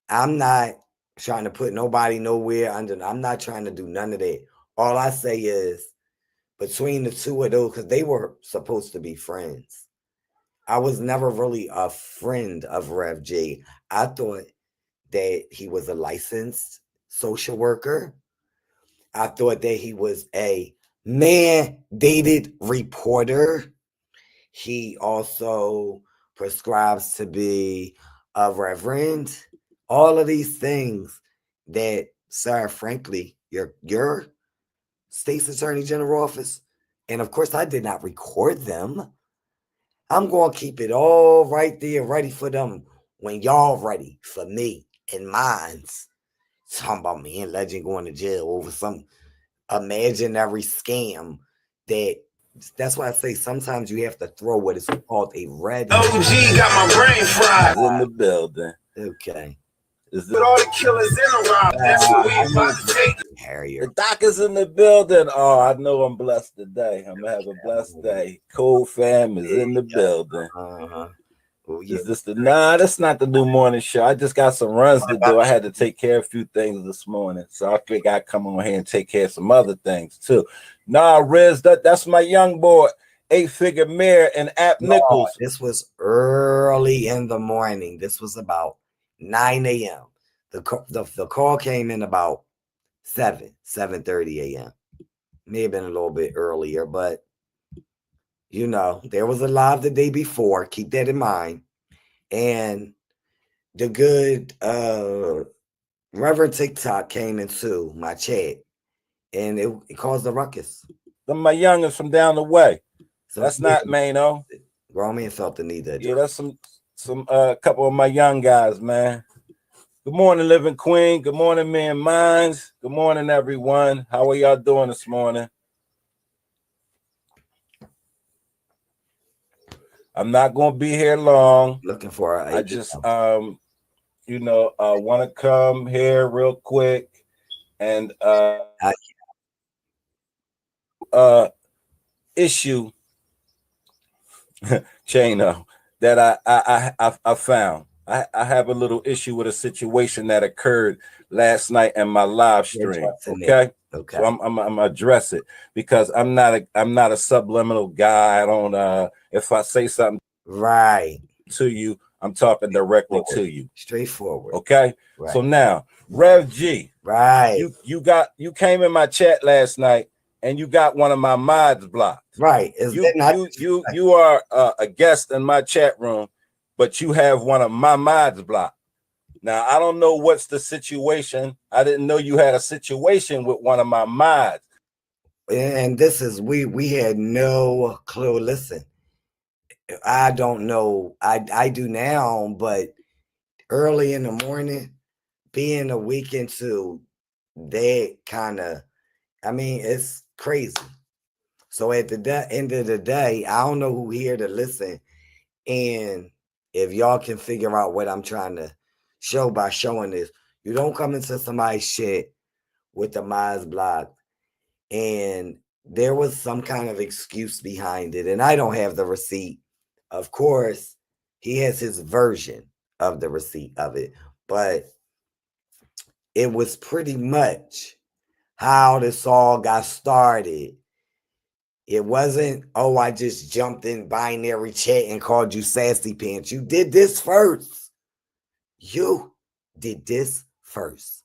I'm not trying to put nobody nowhere under. I'm not trying to do none of that. All I say is between the two of those, because they were supposed to be friends. I was never really a friend of Rev J. I thought that he was a licensed social worker. I thought that he was a mandated reporter. He also prescribes to be a reverend. All of these things that, sir, frankly, you're State's Attorney General office. And of course, I did not record them. I'm going to keep it all right there, ready for them when y'all ready for me and mine's. Talking about me and Legend going to jail over some imaginary scam that's why I say sometimes you have to throw what is called a red.
OG got my brain fried.
In the building.
Okay.
With all the killers in the rob, that's what we about to take.
Harrier.
The doc is in the building. Oh, I know I'm blessed today. I'm gonna have a blessed day. Cold fam is in the building.
Oh, yeah.
Is this that's not the new morning show. I just got some runs to do. I had to take care of a few things this morning. So I think I come on here and take care of some other things too. Nah, Riz, that's my young boy, 8-figure mayor and App Nichols.
This was early in the morning. This was about 9 a.m. The call came in about 7:30 a.m. May have been a little bit earlier, but you know, there was a live the day before. Keep that in mind. And the good Reverend TikTok came into my chat, and it caused a ruckus.
My youngest from down the way. So that's not Mano.
Grown man felt the need that.
Yeah, that's some couple of my young guys, man. Good morning, Living Queen. Good morning, man. Minds. Good morning, everyone. How are y'all doing this morning? I'm not gonna be here long.
Looking for
I just want to come here real quick and issue Chano that I found. I have a little issue with a situation that occurred last night in my live stream. Okay. So I'm gonna address it because I'm not a subliminal guy. I don't if I say something
right
to you, I'm talking directly to you.
Straightforward.
Okay. Right. So now, Rev G,
right.
You came in my chat last night and you got one of my mods blocked.
Right.
You are a guest in my chat room, but you have one of my mods blocked. Now, I don't know what's the situation. I didn't know you had a situation with one of my mods.
And this is, we had no clue. Listen, I don't know. I do now, but early in the morning, being a week into that kind of, I mean, it's crazy. So at the end of the day, I don't know who here to listen. And if y'all can figure out what I'm trying to show by showing this, you don't come into somebody's shit with the minds blocked. And there was some kind of excuse behind it. And I don't have the receipt. Of course, he has his version of the receipt of it. But it was pretty much how this all got started. It wasn't, oh, I just jumped in binary chat and called you sassy pants. You did this first. You did this first.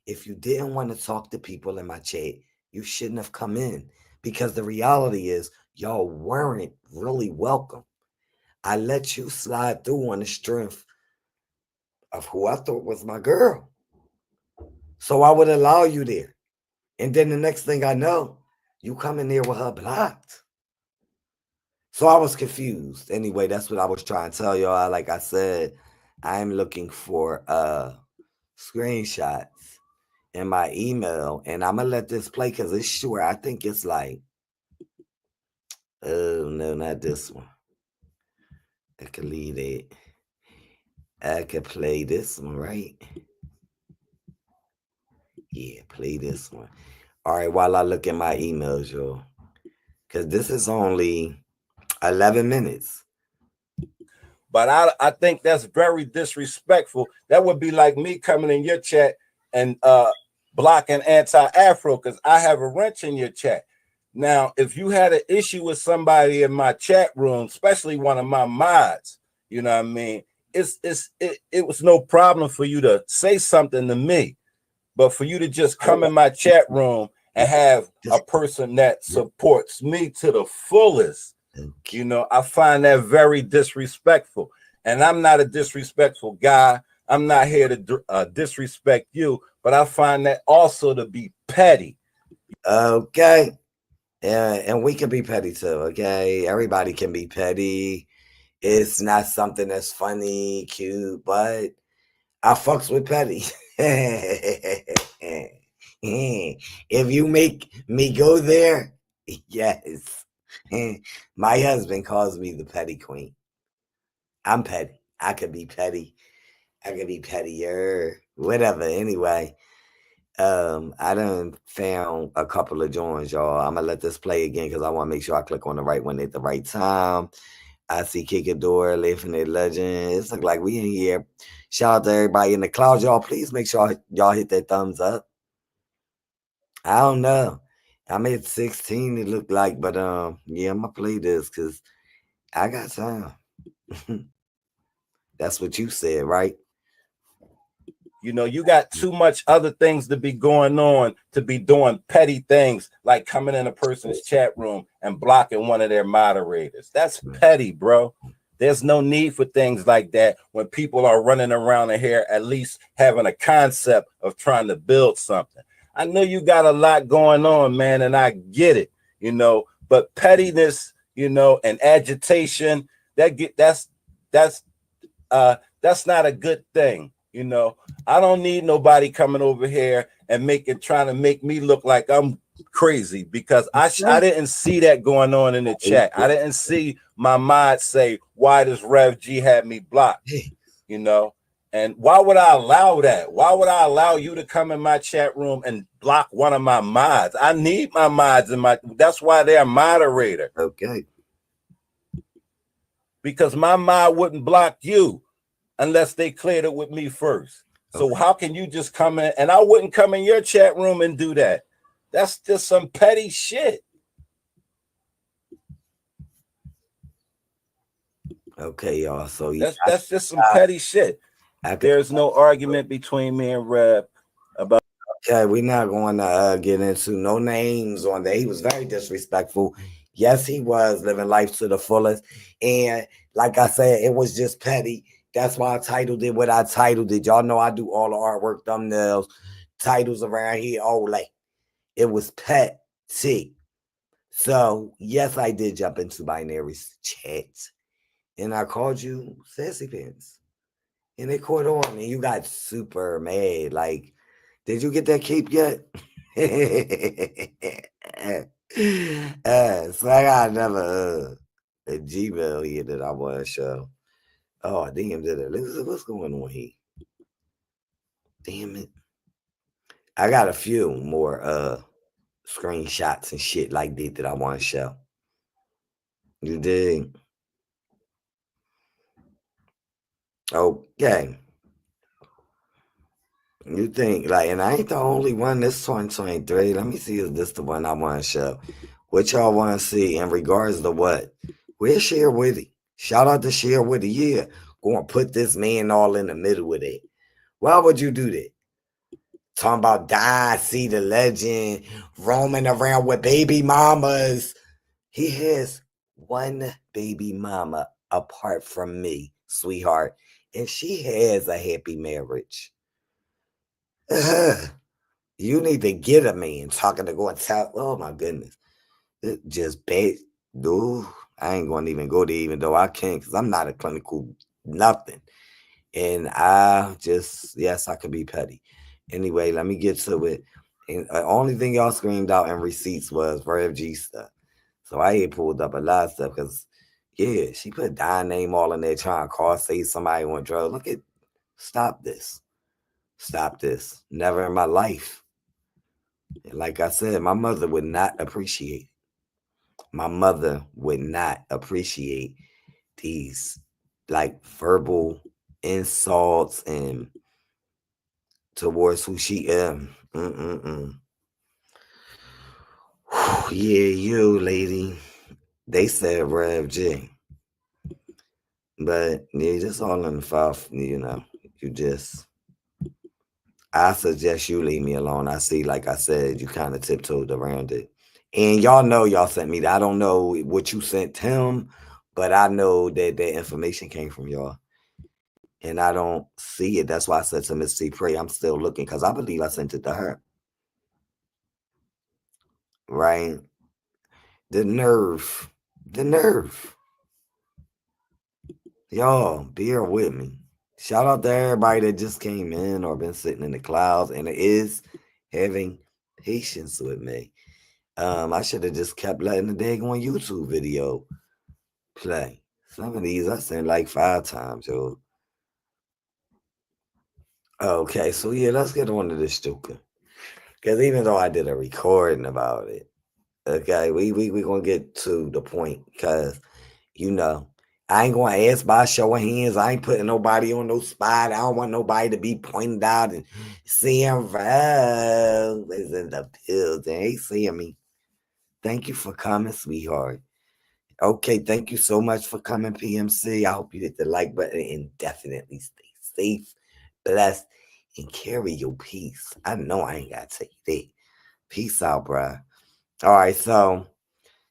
If you didn't want to talk to people in my chat, you shouldn't have come in, because the reality is y'all weren't really welcome. I let you slide through on the strength of who I thought was my girl. So I would allow you there. And then the next thing I know, you come in there with her blocked. So I was confused. Anyway, that's what I was trying to tell y'all. Like I said, I'm looking for screenshots in my email, and I'm gonna let this play because it's short. I think it's like, oh no, not this one. I could leave it. I could play this one, right? Yeah, play this one. All right, while I look at my emails, y'all, because this is only 11 minutes.
But I think that's very disrespectful. That would be like me coming in your chat and blocking anti-Afro because I have a wrench in your chat. Now, if you had an issue with somebody in my chat room, especially one of my mods, you know what I mean? It was no problem for you to say something to me, but for you to just come in my chat room and have a person that supports me to the fullest, you know, I find that very disrespectful. And I'm not a disrespectful guy. I'm not here to disrespect you, but I find that also to be petty.
Okay. And we can be petty too, okay? Everybody can be petty. It's not something that's funny, cute, but I fucks with petty. If you make me go there, yes. My husband calls me the petty queen. I'm petty. I could be petty. I could be pettier. Whatever. Anyway. I done found a couple of joints, y'all. I'm gonna let this play again because I want to make sure I click on the right one at the right time. I see Kikador, Infinite Legend. It's look like we in here. Shout out to everybody in the clouds, y'all. Please make sure y'all hit that thumbs up. I don't know. I'm at 16, it looked like, but yeah, I'm gonna play this because I got time. That's what you said, right?
You know, you got too much other things to be going on to be doing petty things like coming in a person's chat room and blocking one of their moderators. That's petty, bro. There's no need for things like that when people are running around in here at least having a concept of trying to build something. I know you got a lot going on, man, and I get it, you know, but pettiness, you know, and agitation, that's not a good thing. You know, I don't need nobody coming over here and trying to make me look like I'm crazy because I didn't see that going on in the chat. I didn't see my mod say, why does Rev G have me blocked? You know, and why would I allow that? Why would I allow you to come in my chat room and block one of my mods? I need my mods that's why they're a moderator.
Okay.
Because my mod wouldn't block you unless they cleared it with me first. So how can you just come in? And I wouldn't come in your chat room and do that. That's just some petty shit.
Okay, y'all. So
that's just some petty shit. There's no argument between me and Rev about.
Okay, we're not going to get into no names on that. He was very disrespectful. Yes, he was living life to the fullest. And like I said, it was just petty. That's why I titled it what I titled it. Y'all know I do all the artwork, thumbnails, titles around here. Oh, like it was petty. So yes, I did jump into binary's chat. And I called you sassy pants. And they caught on and you got super mad. Like, did you get that cape yet? So I got another a Gmail here that I want to show. Oh, damn, did it? What's going on here? Damn it. I got a few more screenshots and shit like that I want to show. You dig? Okay. You think, like, and I ain't the only one this 2023. Let me see, is this the one I want to show? What y'all want to see in regards to what? Where's Share Witty? Shout out to Share Witty. Yeah, go and put this man all in the middle with it. Why would you do that? Talking about die, see the legend, roaming around with baby mamas. He has one baby mama apart from me, sweetheart, and she has a happy marriage. You need to get a man talking to go and tell. Oh my goodness, it just bad. Dude, I ain't gonna even go there, even though I can, because I'm not a clinical nothing. And I just, yes, I could be petty. Anyway, let me get to it. And the only thing y'all screamed out in receipts was Rev G stuff. So I had pulled up a lot of stuff because, yeah, she put Don name all in there trying to call, say somebody on drugs. Look at, stop this. Stop this. Never in my life. And like I said, my mother would not appreciate it. My mother would not appreciate these like verbal insults and towards who she am. Yeah, you lady. They said Rev G. But yeah, just all in the file, you know. You just I suggest you leave me alone. I see, like I said, you kind of tiptoed around it. And y'all know y'all sent me that. I don't know what you sent him, but I know that that information came from y'all. And I don't see it. That's why I said to Miss C. Pray, I'm still looking because I believe I sent it to her. right? The nerve. The nerve. Y'all, bear with me. Shout out to everybody that just came in or been sitting in the clouds and is having patience with me. I should have just kept letting the daggone YouTube video play. Some of these I sent like 5 times, yo. Okay, so yeah, let's get on to this Joker. Because even though I did a recording about it, okay, we gonna get to the point. Because you know, I ain't gonna ask by show of hands. I ain't putting nobody on no spot. I don't want nobody to be pointed out and seeing Rose is in the building. Ain't seeing me. Thank you for coming, sweetheart. Okay, thank you so much for coming, PMC. I hope you hit the like button and definitely stay safe, blessed, and carry your peace. I know I ain't gotta tell you that. Peace out, bruh. All right, so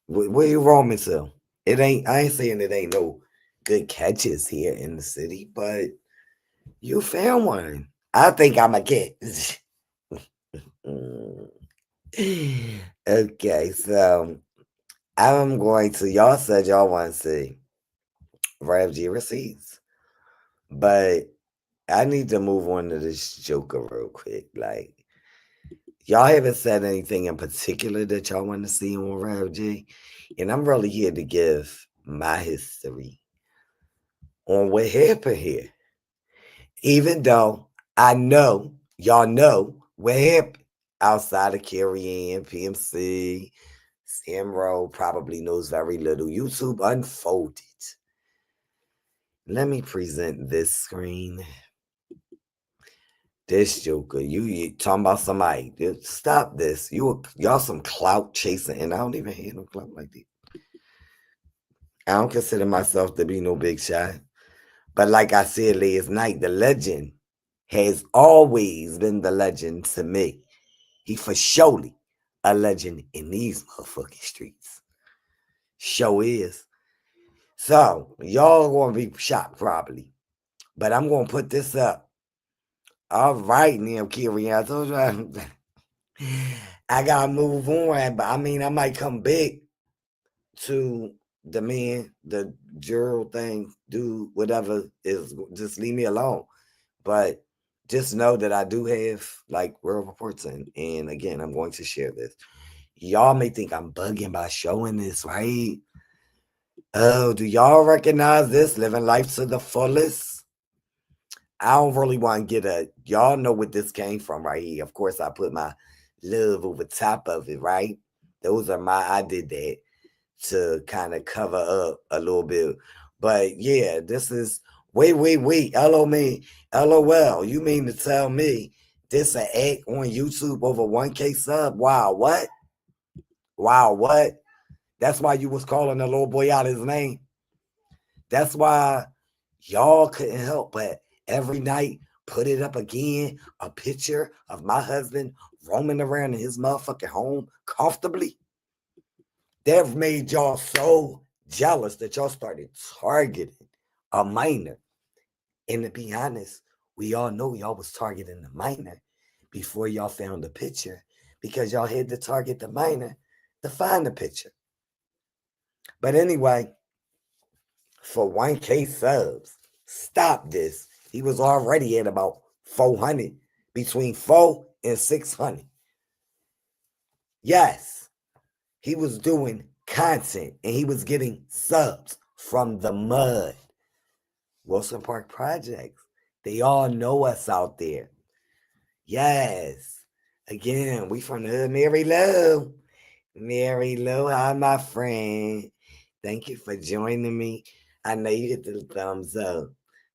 where you roaming to? It ain't. I ain't saying it ain't no good catches here in the city, but you found one. I think I'm a kid. Okay, so I'm going to. Y'all said y'all want to see Rev G receipts, but I need to move on to this Joker real quick. Like, y'all haven't said anything in particular that y'all want to see on Rev G, and I'm really here to give my history on what happened here. Even though I know y'all know what happened outside of Carrie Ann, PMC, Sam Rowe probably knows very little. YouTube unfolded. Let me present this screen. This Joker, you talking about somebody? Dude, stop this. Y'all some clout chasing, and I don't even have no clout like that. I don't consider myself to be no big shot. But like I said last night, the legend has always been the legend to me. He for surely a legend in these motherfucking streets. Show is. So y'all gonna be shocked probably. But I'm gonna put this up. All right, now, Kiri. I told you I gotta move on. But I mean I might come back to the man, the girl thing, do whatever is just leave me alone. But just know that I do have like real reports in. And again, I'm going to share this. Y'all may think I'm bugging by showing this, right? Oh, do y'all recognize this? Living life to the fullest. I don't really want to get y'all know what this came from right here. Of course, I put my love over top of it, right? I did that to kind of cover up a little bit. But yeah, this is wait. Hello me. LOL. You mean to tell me this an act on YouTube over 1K sub? Wow, what? Wow, what? That's why you was calling the little boy out his name. That's why y'all couldn't help but every night put it up again, a picture of my husband roaming around in his motherfucking home comfortably. That made y'all so jealous that y'all started targeting a minor. And to be honest, we all know y'all was targeting the minor before y'all found the picture because y'all had to target the minor to find the picture. But anyway, for 1K subs, stop this. He was already at about 400, between 4 and 600. Yes, he was doing content and he was getting subs from the mud. Wilson Park Projects. They all know us out there. Yes. Again, we from the hood. Mary Lou. Mary Lou, hi, my friend. Thank you for joining me. I know you hit the thumbs up.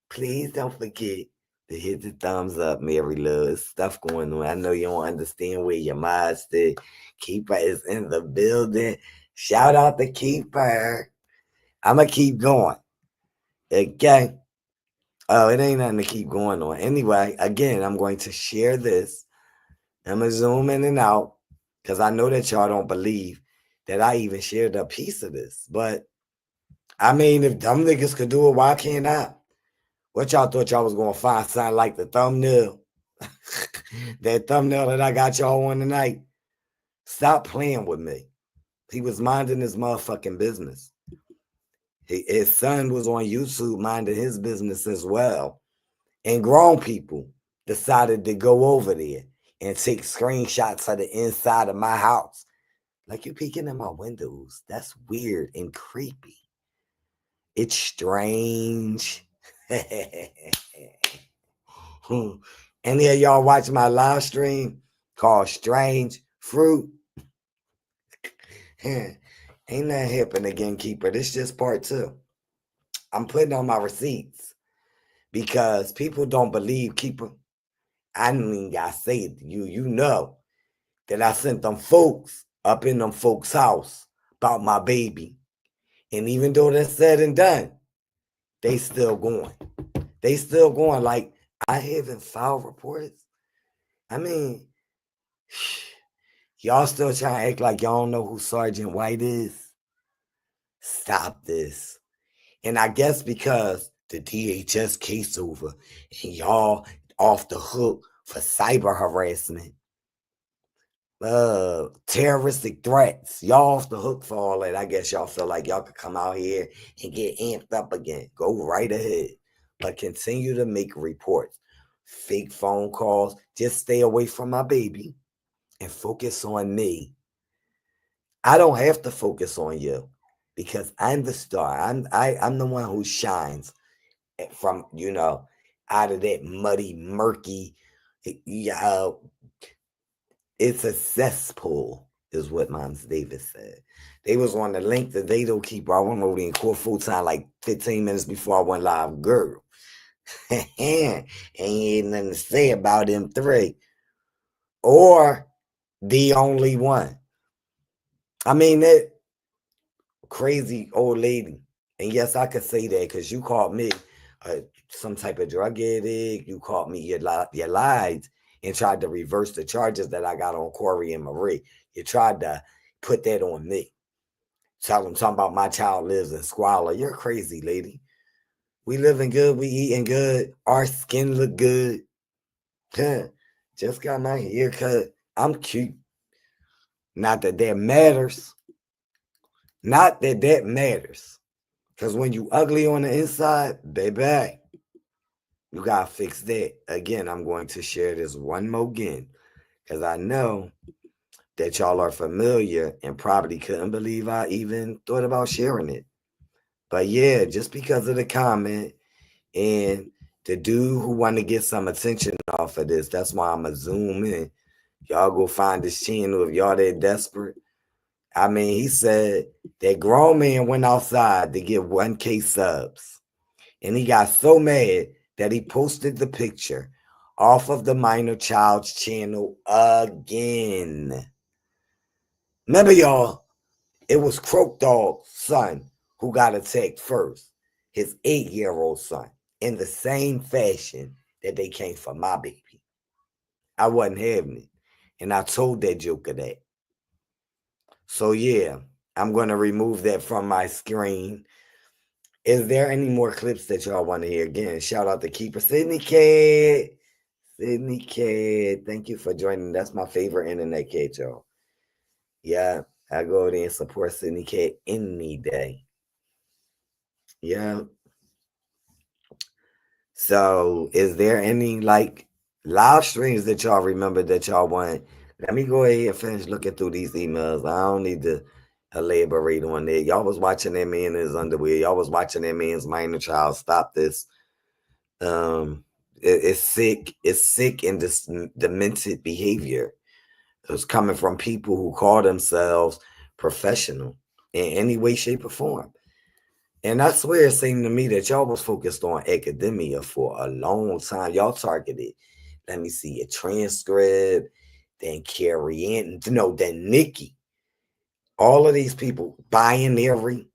Please don't forget to hit the thumbs up, Mary Lou. There's stuff going on. I know you don't understand where your mind's at. Keeper is in the building. Shout out to Keeper. I'm going to keep going. Okay. Oh, it ain't nothing to keep going on. Anyway, again, I'm going to share this. I'm going to zoom in and out because I know that y'all don't believe that I even shared a piece of this. But, I mean, if dumb niggas could do it, why can't I? What y'all thought y'all was going to find something like the thumbnail? That thumbnail that I got y'all on tonight. Stop playing with me. He was minding his motherfucking business. His son was on YouTube minding his business as well. And grown people decided to go over there and take screenshots of the inside of my house. Like, you peeking in my windows. That's weird and creepy. It's strange. Any of y'all watch my live stream called Strange Fruit? Ain't nothing happening again, Keeper. This is just part 2. I'm putting on my receipts because people don't believe, Keeper. I mean, I say it to you, you know that I sent them folks up in them folks' house about my baby. And even though that's said and done, they still going. They still going. Like, I haven't filed reports. I mean, y'all still trying to act like y'all don't know who Sergeant White is? Stop this. And I guess because the DHS case over and y'all off the hook for cyber harassment, terroristic threats, y'all off the hook for all that. I guess y'all feel like y'all could come out here and get amped up again. Go right ahead. But continue to make reports. Fake phone calls. Just stay away from my baby and focus on me. I don't have to focus on you because I'm the star. I'm the one who shines from, out of that muddy, murky, it's a cesspool, is what Moms Davis said. They was on the link that they don't keep. I went over there in court full time like 15 minutes before I went live. Girl. Ain't nothing to say about them 3. Or the only one. I mean, that crazy old lady. And yes, I could say that because you called me some type of drug addict. You called me, you lied and tried to reverse the charges that I got on Corey and Marie. You tried to put that on me. Talking about my child lives in squalor. You're crazy, lady. We living good. We eating good. Our skin look good. Just got my hair cut. I'm cute. Not that that matters. Not that that matters. Because when you ugly on the inside, baby, you got to fix that. Again, I'm going to share this one more again. Because I know that y'all are familiar and probably couldn't believe I even thought about sharing it. But yeah, just because of the comment and the dude who want to get some attention off of this, that's why I'm going to zoom in. Y'all go find this channel if y'all that desperate. I mean, he said that grown man went outside to get 1K subs. And he got so mad that he posted the picture off of the minor child's channel again. Remember, y'all, it was Croak Dog's son who got attacked first, his 8-year-old son, in the same fashion that they came for my baby. I wasn't having it. And I told that joker that. So, yeah, I'm going to remove that from my screen. Is there any more clips that y'all want to hear? Again, shout out to Keeper Sydney Cat. Sydney Cat, thank you for joining. That's my favorite internet cat, y'all. Yeah, I go there and support Sydney Cat any day. Yeah. So, is there any live streams that y'all remember that y'all want? Let me go ahead and finish looking through these emails. I don't need to elaborate on that. Y'all was watching that man in his underwear. Y'all was watching that man's minor child. Stop this. It's sick. It's sick and this demented behavior. It's coming from people who call themselves professional in any way, shape, or form. And I swear it seemed to me that y'all was focused on academia for a long time. Y'all targeted, let me see, a transcript, then Carrie Ann, then Nikki. All of these people, binary,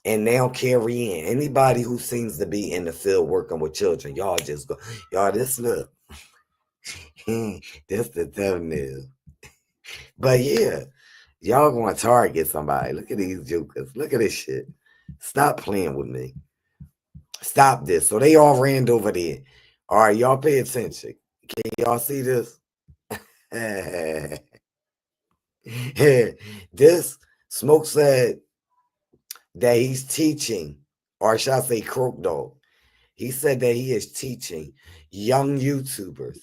and now Carrie Ann. Anybody who seems to be in the field working with children, y'all just go, y'all, this look. That's the thumbnail. But yeah, y'all going to target somebody. Look at these jokers. Look at this shit. Stop playing with me. Stop this. So they all ran over there. All right, y'all pay attention. Can y'all see this? This Smoke said that he's teaching, or shall I say, Croak Dog. He said that he is teaching young YouTubers.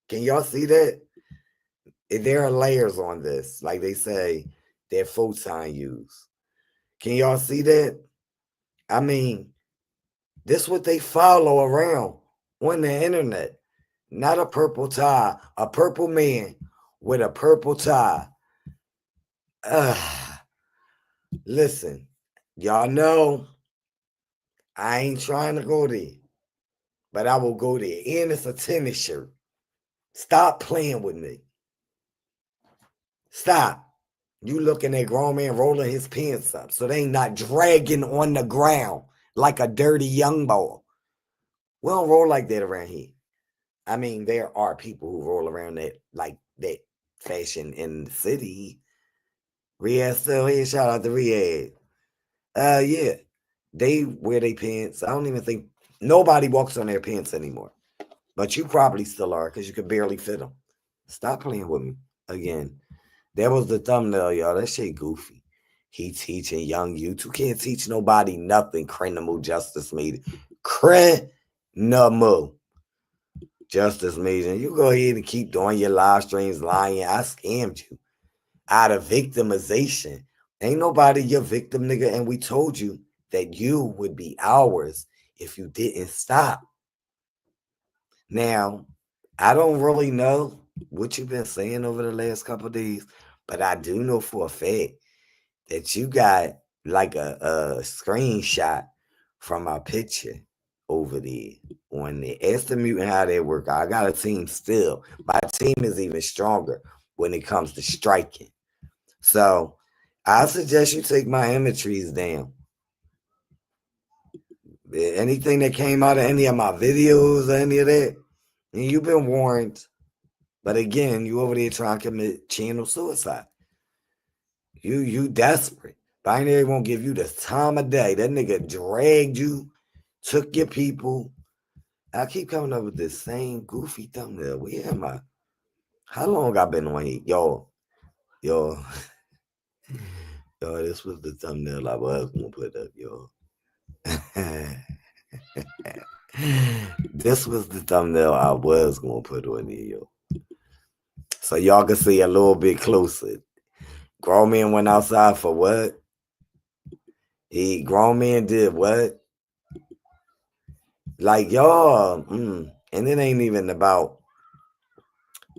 Can y'all see that? There are layers on this, like they say, that Photon use. Can y'all see that? I mean, this what they follow around on the internet. Not a purple tie, a purple man with a purple tie. Listen, y'all know I ain't trying to go there, but I will go there. And it's a tennis shirt. Stop playing with me. Stop. You looking at grown man rolling his pants up so they ain't not dragging on the ground like a dirty young boy. We don't roll like that around here. I mean, there are people who roll around that like that fashion in the city. Riyadh still here. Shout out to Riyadh. Yeah. They wear their pants. I don't even think nobody walks on their pants anymore. But you probably still are because you could barely fit them. Stop playing with me again. That was the thumbnail, y'all. That shit goofy. He teaching young youth who can't teach nobody nothing. Criminal justice meeting. Criminal justice meeting. You go ahead and keep doing your live streams lying. I scammed you out of victimization. Ain't nobody your victim, nigga. And we told you that you would be ours if you didn't stop. Now, I don't really know what you've been saying over the last couple of days, but I do know for a fact that you got like a screenshot from my picture over there on there. Ask the mutant how they work. I got a team still. My team is even stronger when it comes to striking. So I suggest you take my imageries down. Anything that came out of any of my videos or any of that, and you've been warned. But again, you over there trying to commit channel suicide. You desperate. Binary won't give you the time of day. That nigga dragged you, took your people. I keep coming up with this same goofy thumbnail. Where am I? How long I been on here? Yo, this was the thumbnail I was gonna put up, yo. This was the thumbnail I was gonna put on here, yo. So y'all can see a little bit closer. Grown man went outside for what? Grown man did what? Like y'all, and it ain't even about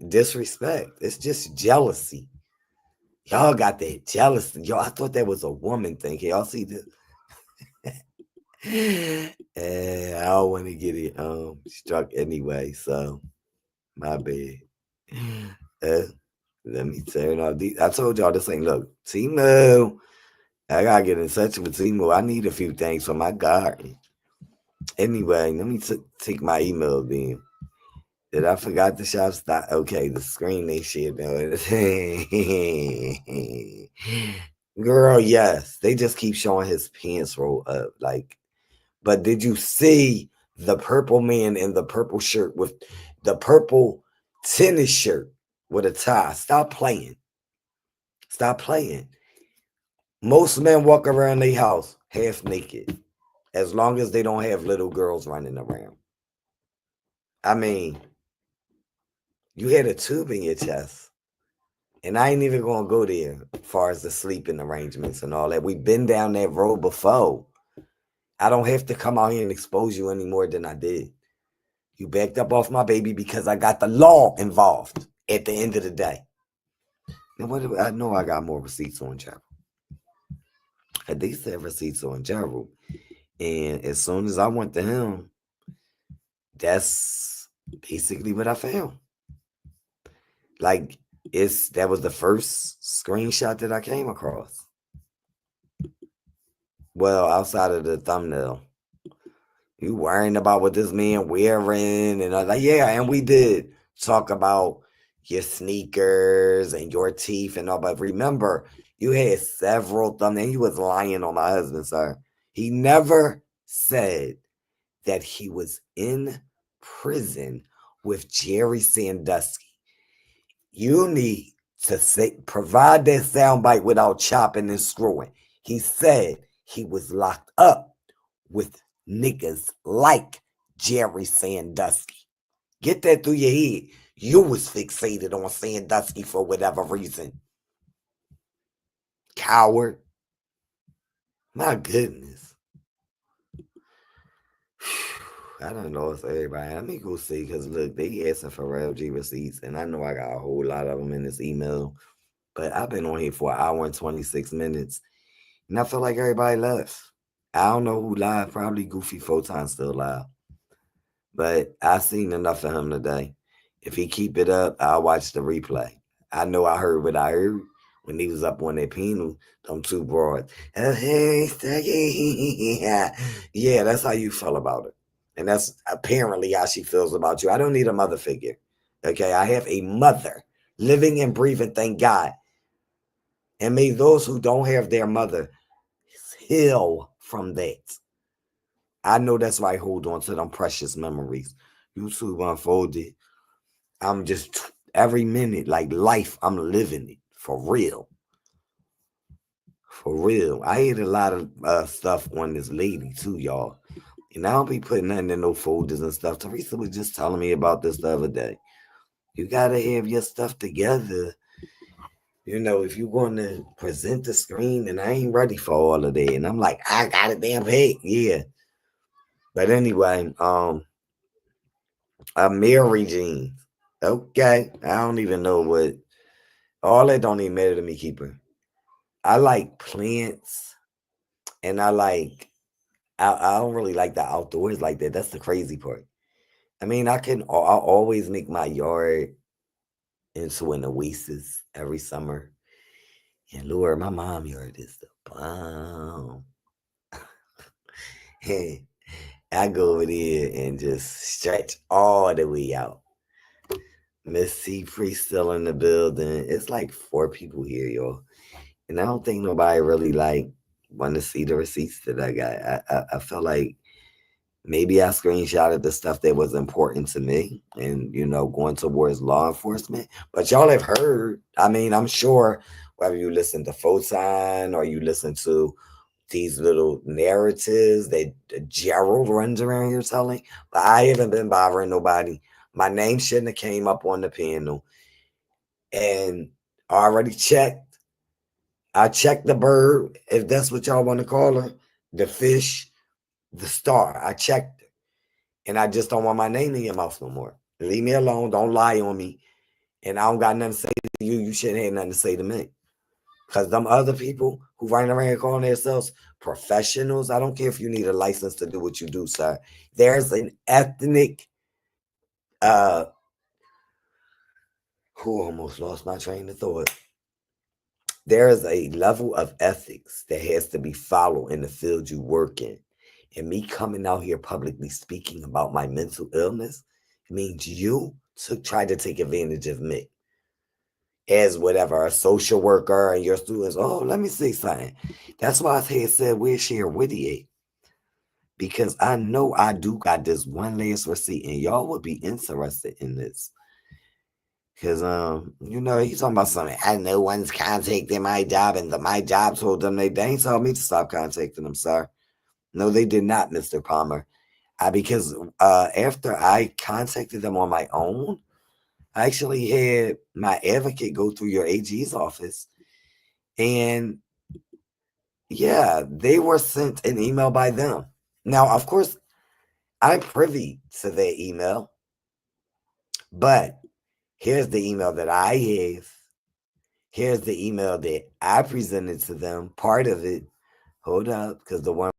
disrespect. It's just jealousy. Y'all got that jealousy. Yo, I thought that was a woman thing. Can y'all see this? I don't want to get it struck anyway, so my bad. Let me turn off these. I told y'all this ain't look. Timo. I gotta get in touch with Timo. I need a few things for my garden. Anyway, let me take my email then. Did I forgot the shop stop? Okay, the screen they shit though. Girl, yes. They just keep showing his pants roll up. Like, but did you see the purple man in the purple shirt with the purple tennis shirt with a tie? Stop playing. Stop playing. Most men walk around their house half naked, as long as they don't have little girls running around. I mean, you had a tube in your chest. And I ain't even gonna go there as far as the sleeping arrangements and all that. We've been down that road before. I don't have to come out here and expose you any more than I did. You backed up off my baby because I got the law involved at the end of the day. And I know I got more receipts on Gerald. They said receipts on Gerald. And as soon as I went to him, that's basically what I found. Like, that was the first screenshot that I came across. Well, outside of the thumbnail. You worrying about what this man wearing, and I was like, yeah, and we did talk about your sneakers and your teeth and all, but remember, you had several thumbnails. You was lying on my husband, sir. He never said that he was in prison with Jerry Sandusky. You need to say provide that soundbite without chopping and screwing. He said he was locked up with niggas like Jerry Sandusky. Get that through your head. You was fixated on Sandusky for whatever reason. Coward. My goodness. I don't know if everybody. Let me go see, because look, they asking for LG receipts, and I know I got a whole lot of them in this email. But I've been on here for an hour and 26 minutes, and I feel like everybody left. I don't know who live. Probably Goofy Photon still live. But I seen enough of him today. If he keep it up, I'll watch the replay. I know I heard what I heard when he was up on that penal. Them two broads. Yeah, that's how you feel about it. And that's apparently how she feels about you. I don't need a mother figure. Okay, I have a mother living and breathing, thank God. And may those who don't have their mother heal from that. I know that's why I hold on to them precious memories. YouTube unfolded. I'm just every minute, like life, I'm living it for real. For real. I ate a lot of stuff on this lady too, y'all. And I don't be putting nothing in no folders and stuff. Teresa was just telling me about this the other day. You gotta have your stuff together. You know, if you're going to present the screen, and I ain't ready for all of that. And I'm like, I got a damn pig. Yeah. But anyway, Mary Jean. Okay. I don't even know what all that don't even matter to me, keeper. I like plants, and I don't really like the outdoors like that. That's the crazy part. I mean, I'll always make my yard into an oasis every summer. And Lord, my mom yard is the bomb. Hey, I go over there and just stretch all the way out. Miss C Priest still in the building. It's like 4 people here, y'all. And I don't think nobody really like want to see the receipts that I got. I felt like maybe I screenshotted the stuff that was important to me and, going towards law enforcement. But y'all have heard, I mean, I'm sure whether you listen to Photon or you listen to these little narratives that Gerald runs around here telling, but I haven't been bothering nobody. My name shouldn't have came up on the panel. And I already checked. I checked the bird, if that's what y'all want to call her, the fish, the star. I checked it. And I just don't want my name in your mouth no more. Leave me alone. Don't lie on me. And I don't got nothing to say to you. You shouldn't have nothing to say to me. Because them other people who running around here calling themselves professionals, I don't care if you need a license to do what you do, sir. There's an ethnic, who almost lost my train of thought. There is a level of ethics that has to be followed in the field you work in. And me coming out here publicly speaking about my mental illness means you tried to take advantage of me as whatever, a social worker, and your students. Oh, let me say something. That's why I had said, where's Cher Whittier? Because I know I do got this one last receipt, and y'all would be interested in this. Because, he's talking about something. I know one's contacting my job, and my job told them they ain't told me to stop contacting them, sir. No, they did not, Mr. Palmer. Because after I contacted them on my own, I actually had my advocate go through your AG's office. And, yeah, they were sent an email by them. Now, of course, I'm privy to their email. But here's the email that I have. Here's the email that I presented to them. Part of it. Hold up, because the one.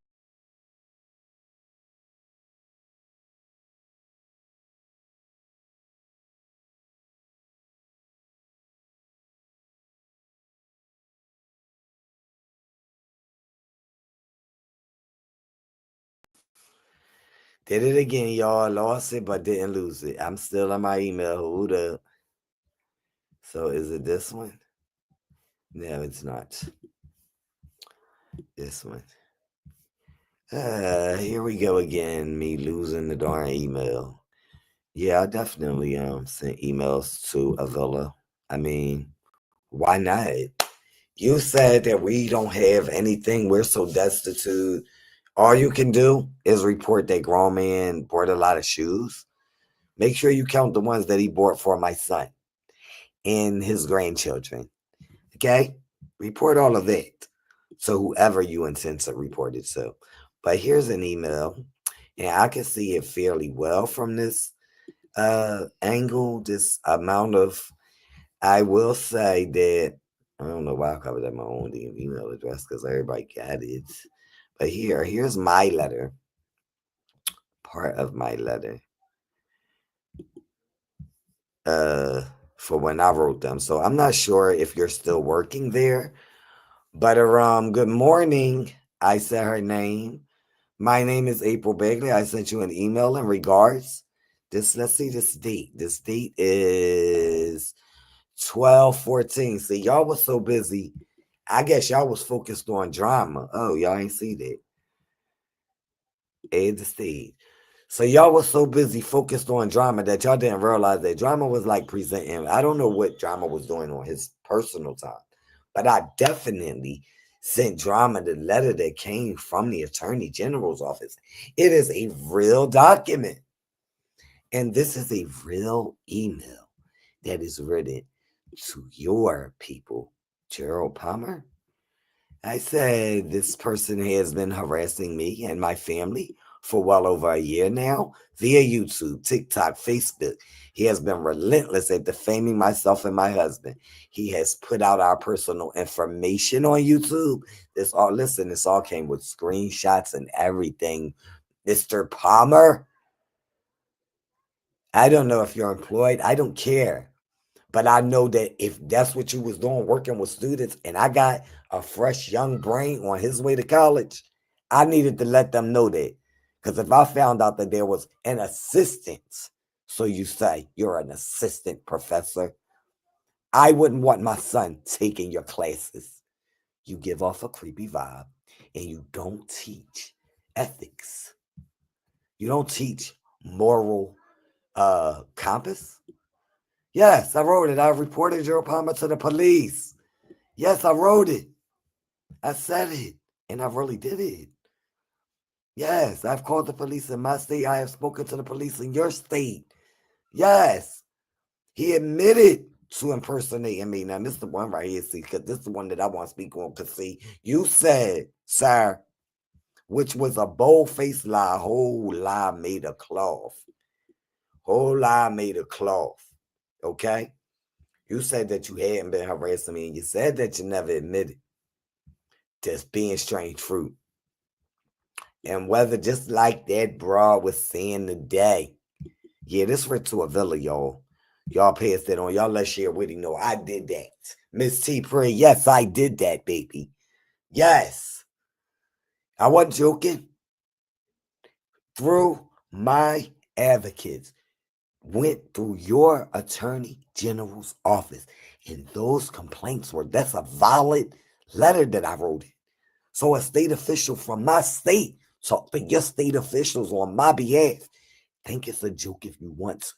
Did it again, y'all. Lost it, but didn't lose it. I'm still on my email. Hold up. So is it this one? No, it's not. This one. Here we go again. Me losing the darn email. Yeah, I definitely sent emails to Avila. I mean, Why not? You said that we don't have anything. We're so destitute. All you can do is report that grown man bought a lot of shoes. Make sure you count the ones that he bought for my son and his grandchildren. Okay? Report all of that. So whoever you intend to report it to. But here's an email, and I can see it fairly well from this angle, this amount of, I will say that, I don't know why I covered up my own email address because everybody got it. But here's my letter, part of my letter, for when I wrote them. So I'm not sure if you're still working there, but good morning. I said her name. My name is April Bagley. I sent you an email in regards. Let's see this date. This date is 12/14. See, y'all was so busy. I guess y'all was focused on drama. Oh, y'all ain't see that. Add the stage. So y'all was so busy focused on drama that y'all didn't realize that drama was like presenting. I don't know what drama was doing on his personal time, but I definitely sent drama the letter that came from the Attorney General's office. It is a real document. And this is a real email that is written to your people. Gerald Palmer. I said this person has been harassing me and my family for well over a year now via YouTube, TikTok, Facebook. He has been relentless at defaming myself and my husband. He has put out our personal information on YouTube. This all came with screenshots and everything. Mr. Palmer, I don't know if you're employed. I don't care. But I know that if that's what you was doing, working with students, and I got a fresh young brain on his way to college, I needed to let them know that. Because if I found out that there was an assistant, so you say you're an assistant professor, I wouldn't want my son taking your classes. You give off a creepy vibe, and you don't teach ethics. You don't teach moral compass. Yes, I wrote it. I reported your Palmer to the police. Yes, I wrote it. I said it. And I really did it. Yes, I've called the police in my state. I have spoken to the police in your state. Yes. He admitted to impersonating me. Now, this is the one right here, see, because this is the one that I want to speak on. Because, see, you said, sir, which was a bold-faced lie, whole lie made of cloth. Whole lie made of cloth. Okay? You said that you hadn't been harassing me, and you said that you never admitted to being strange fruit. And whether just like that broad was saying today, yeah, this went to a villa, y'all. Y'all pass that on. Y'all let share with him know I did that. Miss T. Pray, yes, I did that, baby. Yes. I wasn't joking. Through my advocates, went through your attorney general's office, and those complaints that's a valid letter that I wrote it. So a state official from my state talk to your state officials on my behalf. Think it's a joke if you want to.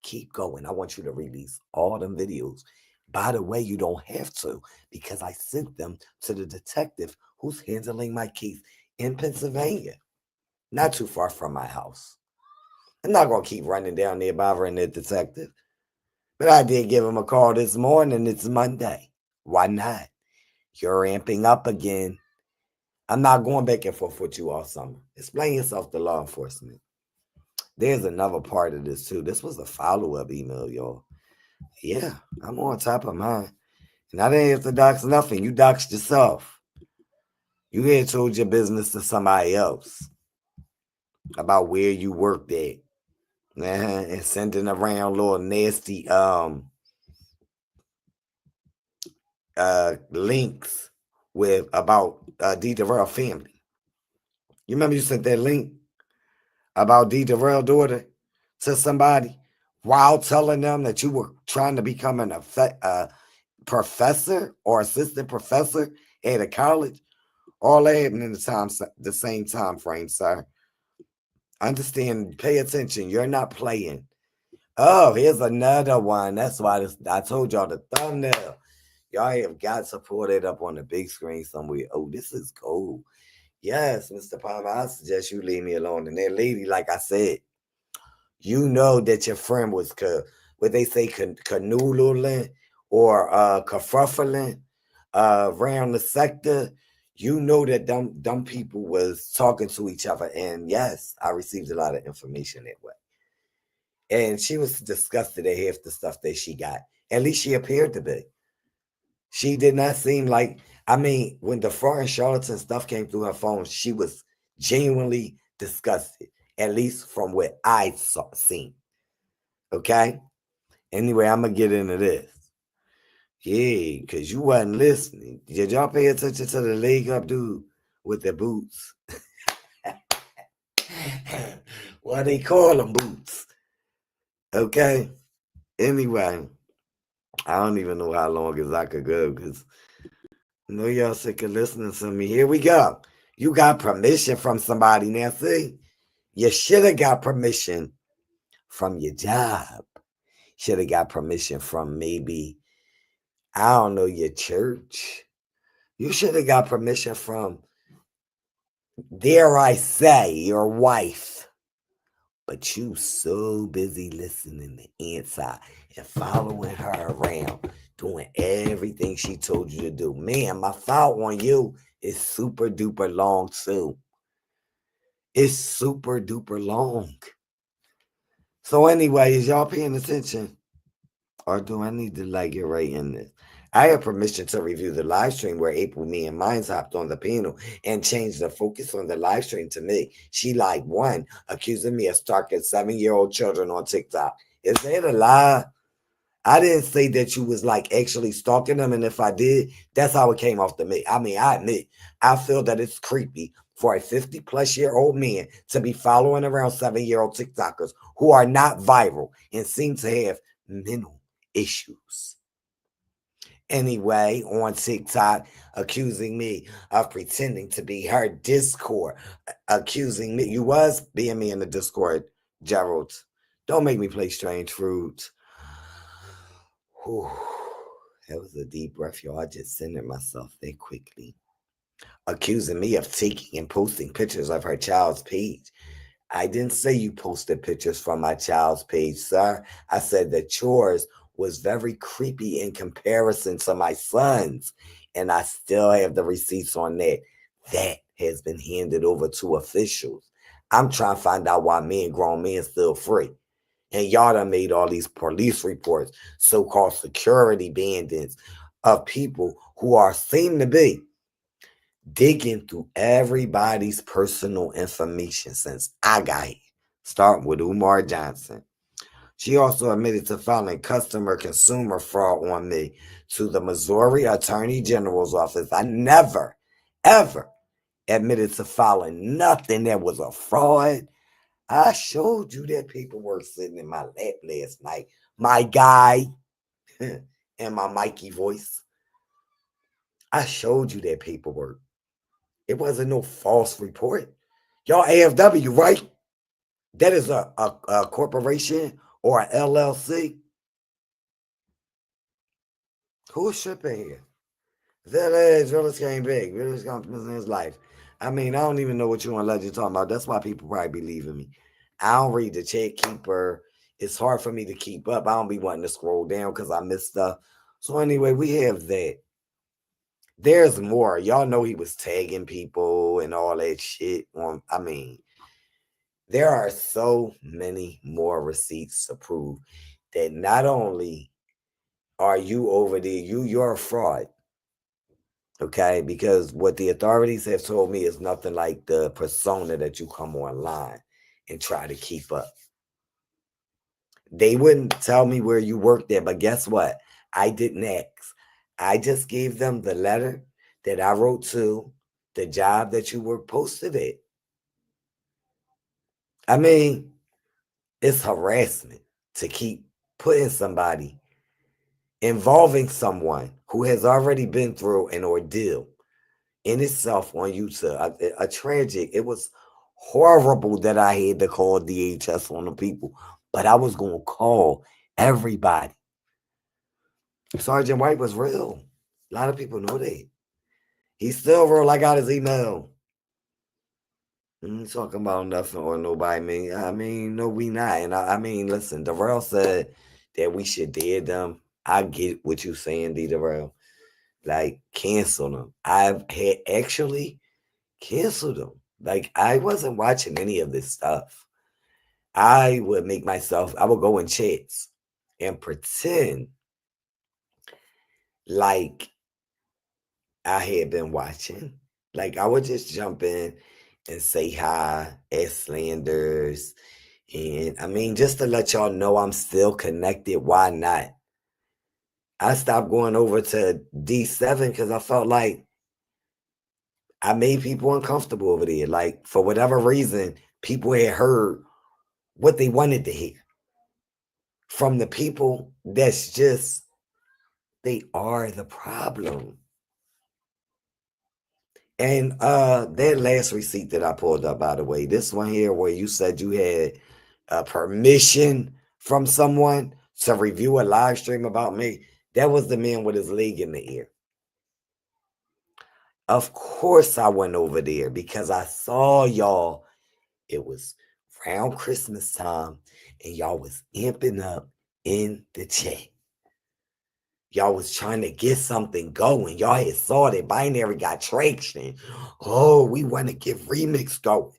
Keep going. I want you to release all them videos. By the way, you don't have to, because I sent them to the detective who's handling my case in Pennsylvania, not too far from my house. I'm not going to keep running down there bothering the detective. But I did give him a call this morning. It's Monday. Why not? You're amping up again. I'm not going back and forth with you all summer. Explain yourself to law enforcement. There's another part of this too. This was a follow-up email, y'all. Yeah, I'm on top of mine. And I didn't have to dox nothing. You doxed yourself. You had told your business to somebody else about where you worked at. And sending around little nasty links with about D. Darrell family. You remember you sent that link about D. Darrell daughter to somebody while telling them that you were trying to become an professor or assistant professor at a college? All that happened in the same time frame, sir. Understand, pay attention. You're not playing. Oh, here's another one. That's why I told y'all the thumbnail. Y'all have got to pull that up on the big screen somewhere. Oh, this is cool. Yes, Mr. Palmer, I suggest you leave me alone. And that lady, like I said, you know that your friend was what they say canoodling or kerfuffling around the sector. You know that dumb people was talking to each other, and yes, I received a lot of information that way. And she was disgusted at half the stuff that she got. At least she appeared to be. She did not seem like, I mean, when the foreign charlatan stuff came through her phone, she was genuinely disgusted, at least from what I saw seen. Okay? Anyway, I'm gonna get into this. Yeah, because you wasn't listening. Did y'all pay attention to the leg up dude with the boots? Why they call them boots? Okay. Anyway, I don't even know how long as I could go because I know y'all sick of listening to me. Here we go. You got permission from somebody now. See, you should have got permission from your job. Should have got permission from maybe, I don't know, your church. You should have got permission from, dare I say, your wife. But you so busy listening to Answer and following her around, doing everything she told you to do. Man, my file on you is super duper long too. It's super duper long. So anyway, is y'all paying attention? Or do I need to like get right in this? I have permission to review the live stream where April, me, and Mines hopped on the panel and changed the focus on the live stream to me. She like one, accusing me of stalking 7-year-old children on TikTok. Is that a lie? I didn't say that you was like actually stalking them, and if I did, that's how it came off to me. I mean, I admit, I feel that it's creepy for a 50-plus-year-old man to be following around 7-year-old TikTokers who are not viral and seem to have mental issues. Anyway, on TikTok, accusing me of pretending to be her Discord, accusing me. You was being me in the Discord, Gerald. Don't make me play Strange Fruit. Whew. That was a deep breath, y'all. I just centered myself that quickly. Accusing me of taking and posting pictures of her child's page. I didn't say you posted pictures from my child's page, sir. I said that yours was very creepy in comparison to my son's. And I still have the receipts on that. That has been handed over to officials. I'm trying to find out why me and grown men still free. And y'all done made all these police reports, so-called security bandits of people who are seem to be digging through everybody's personal information since I got here, starting with Umar Johnson. She also admitted to filing customer consumer fraud on me to the Missouri Attorney General's office. I never, ever admitted to filing nothing that was a fraud. I showed you that paperwork sitting in my lap last night, my guy, and my Mikey voice. I showed you that paperwork. It wasn't no false report. Y'all AFW, right? That is a corporation or an LLC. Who's shipping here? Village came big. Village comes in his life. I mean, I don't even know what you want to let you talking about. That's why people probably be leaving me. I don't read the chat keeper. It's hard for me to keep up. I don't be wanting to scroll down because I miss stuff. So anyway, we have that. There's more. Y'all know he was tagging people and all that shit. I mean, there are so many more receipts to prove that not only are you over there, you're a fraud. Okay, because what the authorities have told me is nothing like the persona that you come online and try to keep up. They wouldn't tell me where you worked there, but guess what? I didn't ask. I just gave them the letter that I wrote to the job that you were posted at. I mean, it's harassment to keep putting somebody, involving someone who has already been through an ordeal in itself on YouTube. A tragic, it was horrible that I had to call DHS on the people, but I was going to call everybody. Sergeant White was real. A lot of people know that. He still wrote, I got his email. Talking about nothing or nobody. I mean, no, we not. And I mean, listen, Darrell said that we should dare them. I get what you saying, D. Darrell. Like, cancel them. I've had actually canceled them. Like, I wasn't watching any of this stuff. I would I would go in chats and pretend like I had been watching. Like, I would just jump in and say hi, ask slanders. And I mean, just to let y'all know I'm still connected. Why not? I stopped going over to D7 because I felt like I made people uncomfortable over there. Like, for whatever reason, people had heard what they wanted to hear from the people that's just, they are the problem. And that last receipt that I pulled up, by the way, this one here where you said you had permission from someone to review a live stream about me, that was the man with his leg in the ear. Of course I went over there because I saw y'all. It was around Christmas time and y'all was amping up in the chat. Y'all was trying to get something going. Y'all had saw that binary got traction. Oh, we want to get remix going.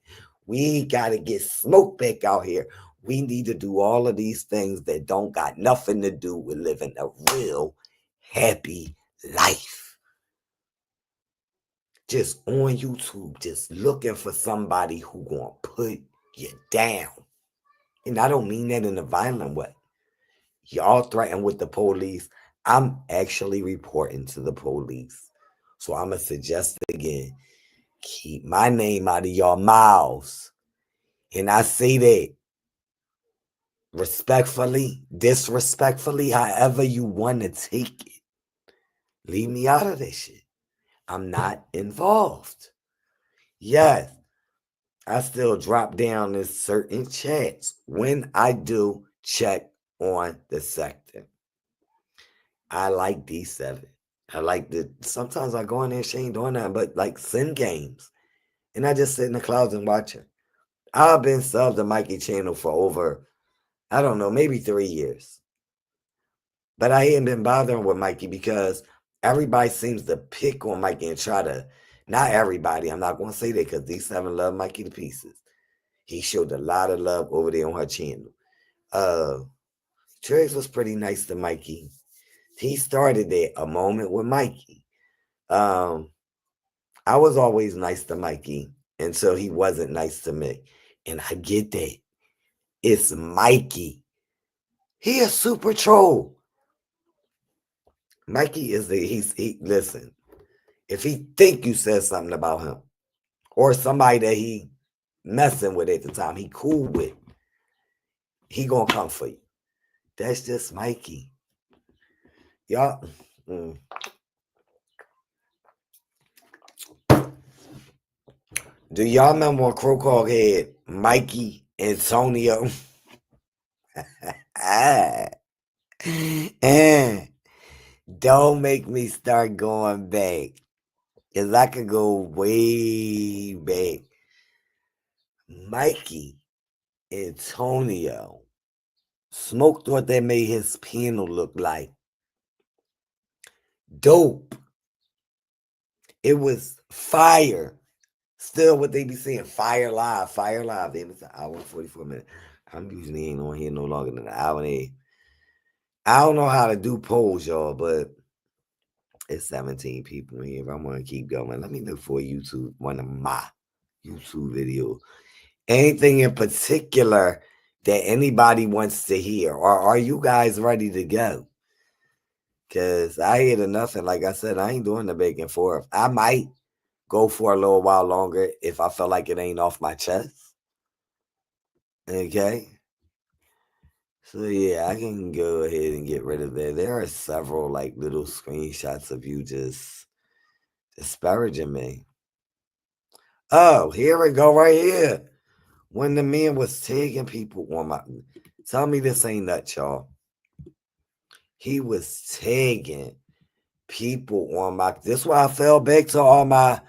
We got to get smoke back out here. We need to do all of these things that don't got nothing to do with living a real happy life. Just on YouTube, just looking for somebody who gonna put you down. And I don't mean that in a violent way. Y'all threaten with the police. I'm actually reporting to the police. So I'm going to suggest again, keep my name out of your mouths. And I say that respectfully, disrespectfully, however you want to take it. Leave me out of this shit. I'm not involved. Yes, I still drop down in certain chats when I do check on the sector. I like D7. I like the sometimes I go in there, she ain't doing that, but like send games. And I just sit in the clouds and watch her. I've been subbed to Mikey channel for over, I don't know, maybe 3 years. But I ain't been bothering with Mikey because everybody seems to pick on Mikey and try to, not everybody, I'm not going to say that because D7 love Mikey to pieces. He showed a lot of love over there on her channel. Triggs was pretty nice to Mikey. He started at a moment with Mikey. I was always nice to Mikey until he wasn't nice to me. And I get that. It's Mikey. He a super troll. Mikey is listen, if he think you said something about him or somebody that he messing with at the time, he cool with, he gonna come for you. That's just Mikey. Y'all. Do y'all remember when Crocog had Mikey, Antonio? And don't make me start going back. Because I could go way back. Mikey, Antonio. Smoke thought that made his panel look like dope. It was fire. Still what they be saying, fire live, fire live. Then it's an hour and 44 minutes. I'm usually ain't on here no longer than an hour and a half. I don't know how to do polls, y'all, but it's 17 people in here. If I want to keep going, let me look for YouTube, one of my YouTube videos. Anything in particular that anybody wants to hear, or are you guys ready to go? Because I hear enough, and like I said, I ain't doing the back and forth. I might go for a little while longer if I feel like it ain't off my chest. Okay. So yeah, I can go ahead and get rid of that. There are several like little screenshots of you just disparaging me. Oh, here we go right here. When the man was tagging people on my, tell me this ain't nuts, y'all. He was tagging people on my. This is why I fell back to all my.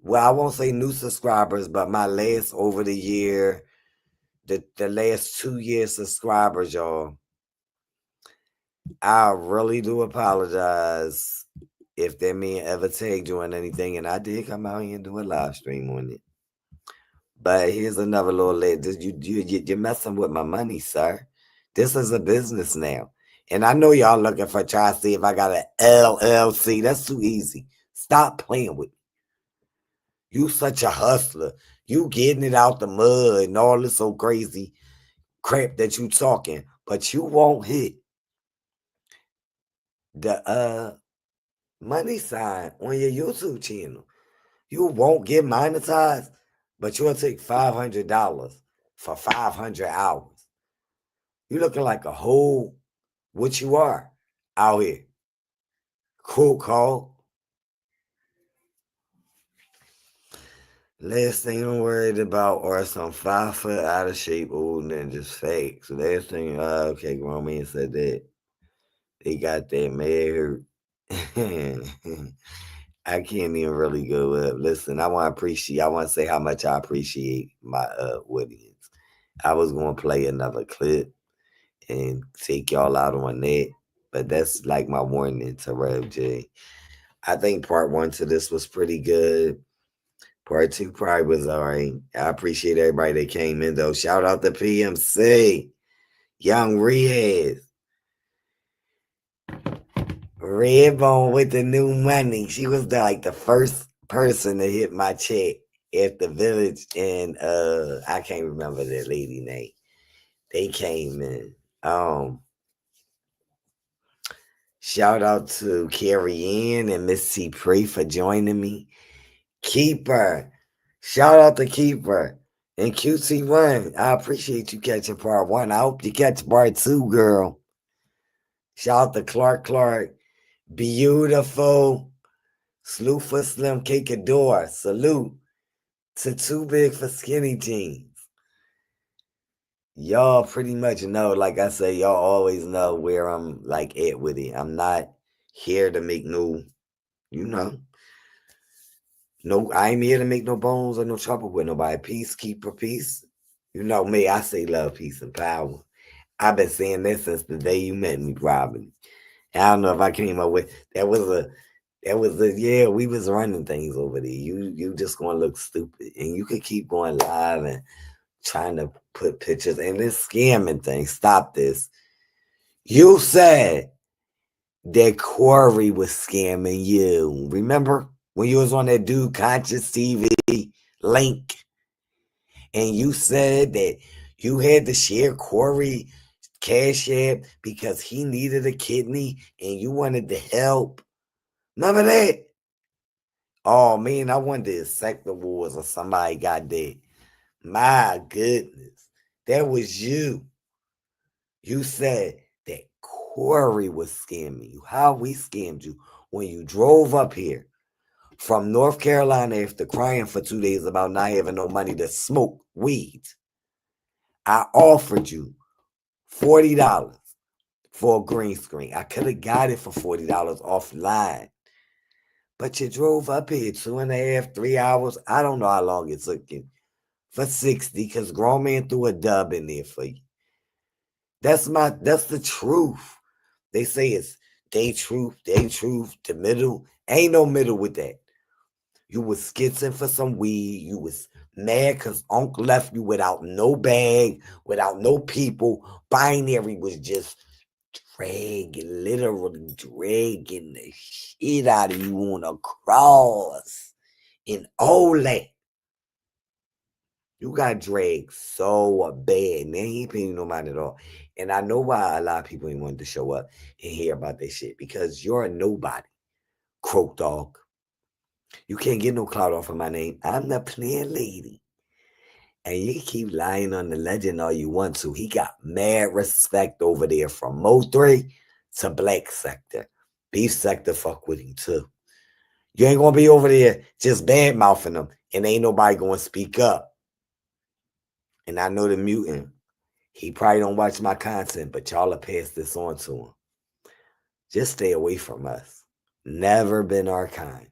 Well, I won't say new subscribers, but my last over the year, the last 2 year subscribers, y'all. I really do apologize if that man ever tagged you on anything, and I did come out here and do a live stream on it. But here's another little let. You're messing with my money, sir. This is a business now. And I know y'all looking for try to see if I got an LLC. That's too easy. Stop playing with me. You such a hustler. You getting it out the mud and all this so crazy crap that you talking. But you won't hit the money sign on your YouTube channel. You won't get monetized, but you'll take $500 for 500 hours. You looking like a whole what you are out here. Cool call. Last thing I'm worried about are some 5 foot out of shape old ninjas fake. So last thing, okay, grown man said that they got that mad hurt. I can't even really go up. Listen, I want to say how much I appreciate my audience. I was gonna play another clip and take y'all out on that, but that's like my warning to Rev J. I think part one to this was pretty good. Part two probably was all right. I appreciate everybody that came in though. Shout out to PMC, Young Riaz, Redbone with the new money. She was like the first person to hit my check at the village, and I can't remember that lady name. They came in. Shout out to Carrie Ann and Miss C. Pre for joining me. Keeper. Shout out to Keeper. And QC1. I appreciate you catching part one. I hope you catch part two, girl. Shout out to Clark. Beautiful. Salute for Slim Cakador. Salute to Too Big for Skinny Jeans. Y'all pretty much know, like I say, y'all always know where I'm like at with it. I'm not here to make no, you know, no, I ain't here to make no bones or no trouble with nobody. Peace, keeper, peace. You know me, I say love, peace, and power. I've been saying that since the day you met me, Robin. I don't know if I came up with yeah, we was running things over there. You just gonna look stupid. And you could keep going live and trying to put pictures and this scamming thing. Stop this. You said that Corey was scamming you. Remember when you was on that Dude Conscious TV link and you said that you had to share Corey Cash App because he needed a kidney and you wanted to help? Remember that? Oh man, I wonder if Sector Wars or somebody got that. My goodness, that was you. You said that Corey was scamming you. How we scammed you when you drove up here from North Carolina after crying for 2 days about not having no money to smoke weed. I offered you $40 for a green screen. I could have got it for $40 offline. But you drove up here 2.5, 3 hours. I don't know how long it took you. For 60, because grown man threw a dub in there for you. That's the truth. They say it's they truth, the middle. Ain't no middle with that. You was skitzing for some weed. You was mad because Uncle left you without no bag, without no people. Binary was just literally dragging the shit out of you on a cross. And all that. You got dragged so bad. Man, he ain't paying no mind at all. And I know why a lot of people ain't wanted to show up and hear about this shit. Because you're a nobody, croak dog. You can't get no clout off of my name. I'm the plan lady. And you can keep lying on the legend all you want to. He got mad respect over there from Mo3 to Black Sector. Beef Sector fuck with him too. You ain't gonna be over there just bad mouthing him and ain't nobody gonna speak up. And I know the mutant. He probably don't watch my content, but y'all will pass this on to him. Just stay away from us. Never been our kind.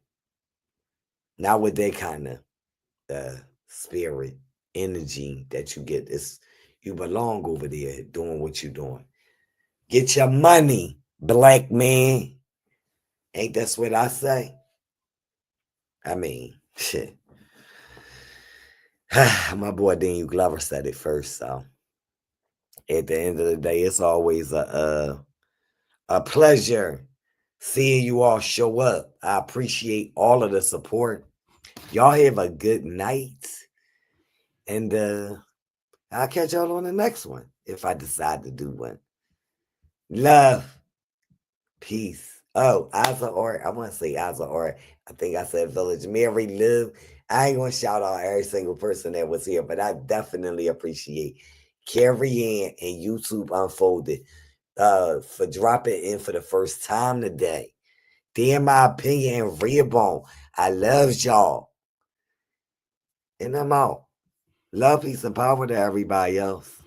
Not with that kind of spirit, energy that you get. It's you belong over there doing what you're doing. Get your money, black man. Ain't that's what I say? I mean, shit. My boy Daniel Glover said it first, so at the end of the day, it's always a pleasure seeing you all show up. I appreciate all of the support. Y'all have a good night. And I'll catch y'all on the next one if I decide to do one. Love. Peace. Oh, Asa or I want to say Asa or I think I said Village Mary Live. I ain't gonna shout out every single person that was here, but I definitely appreciate Carrie Ann and YouTube Unfolded for dropping in for the first time today. They, in my opinion, and Redbone. I love y'all. And I'm out. Love, peace, and power to everybody else.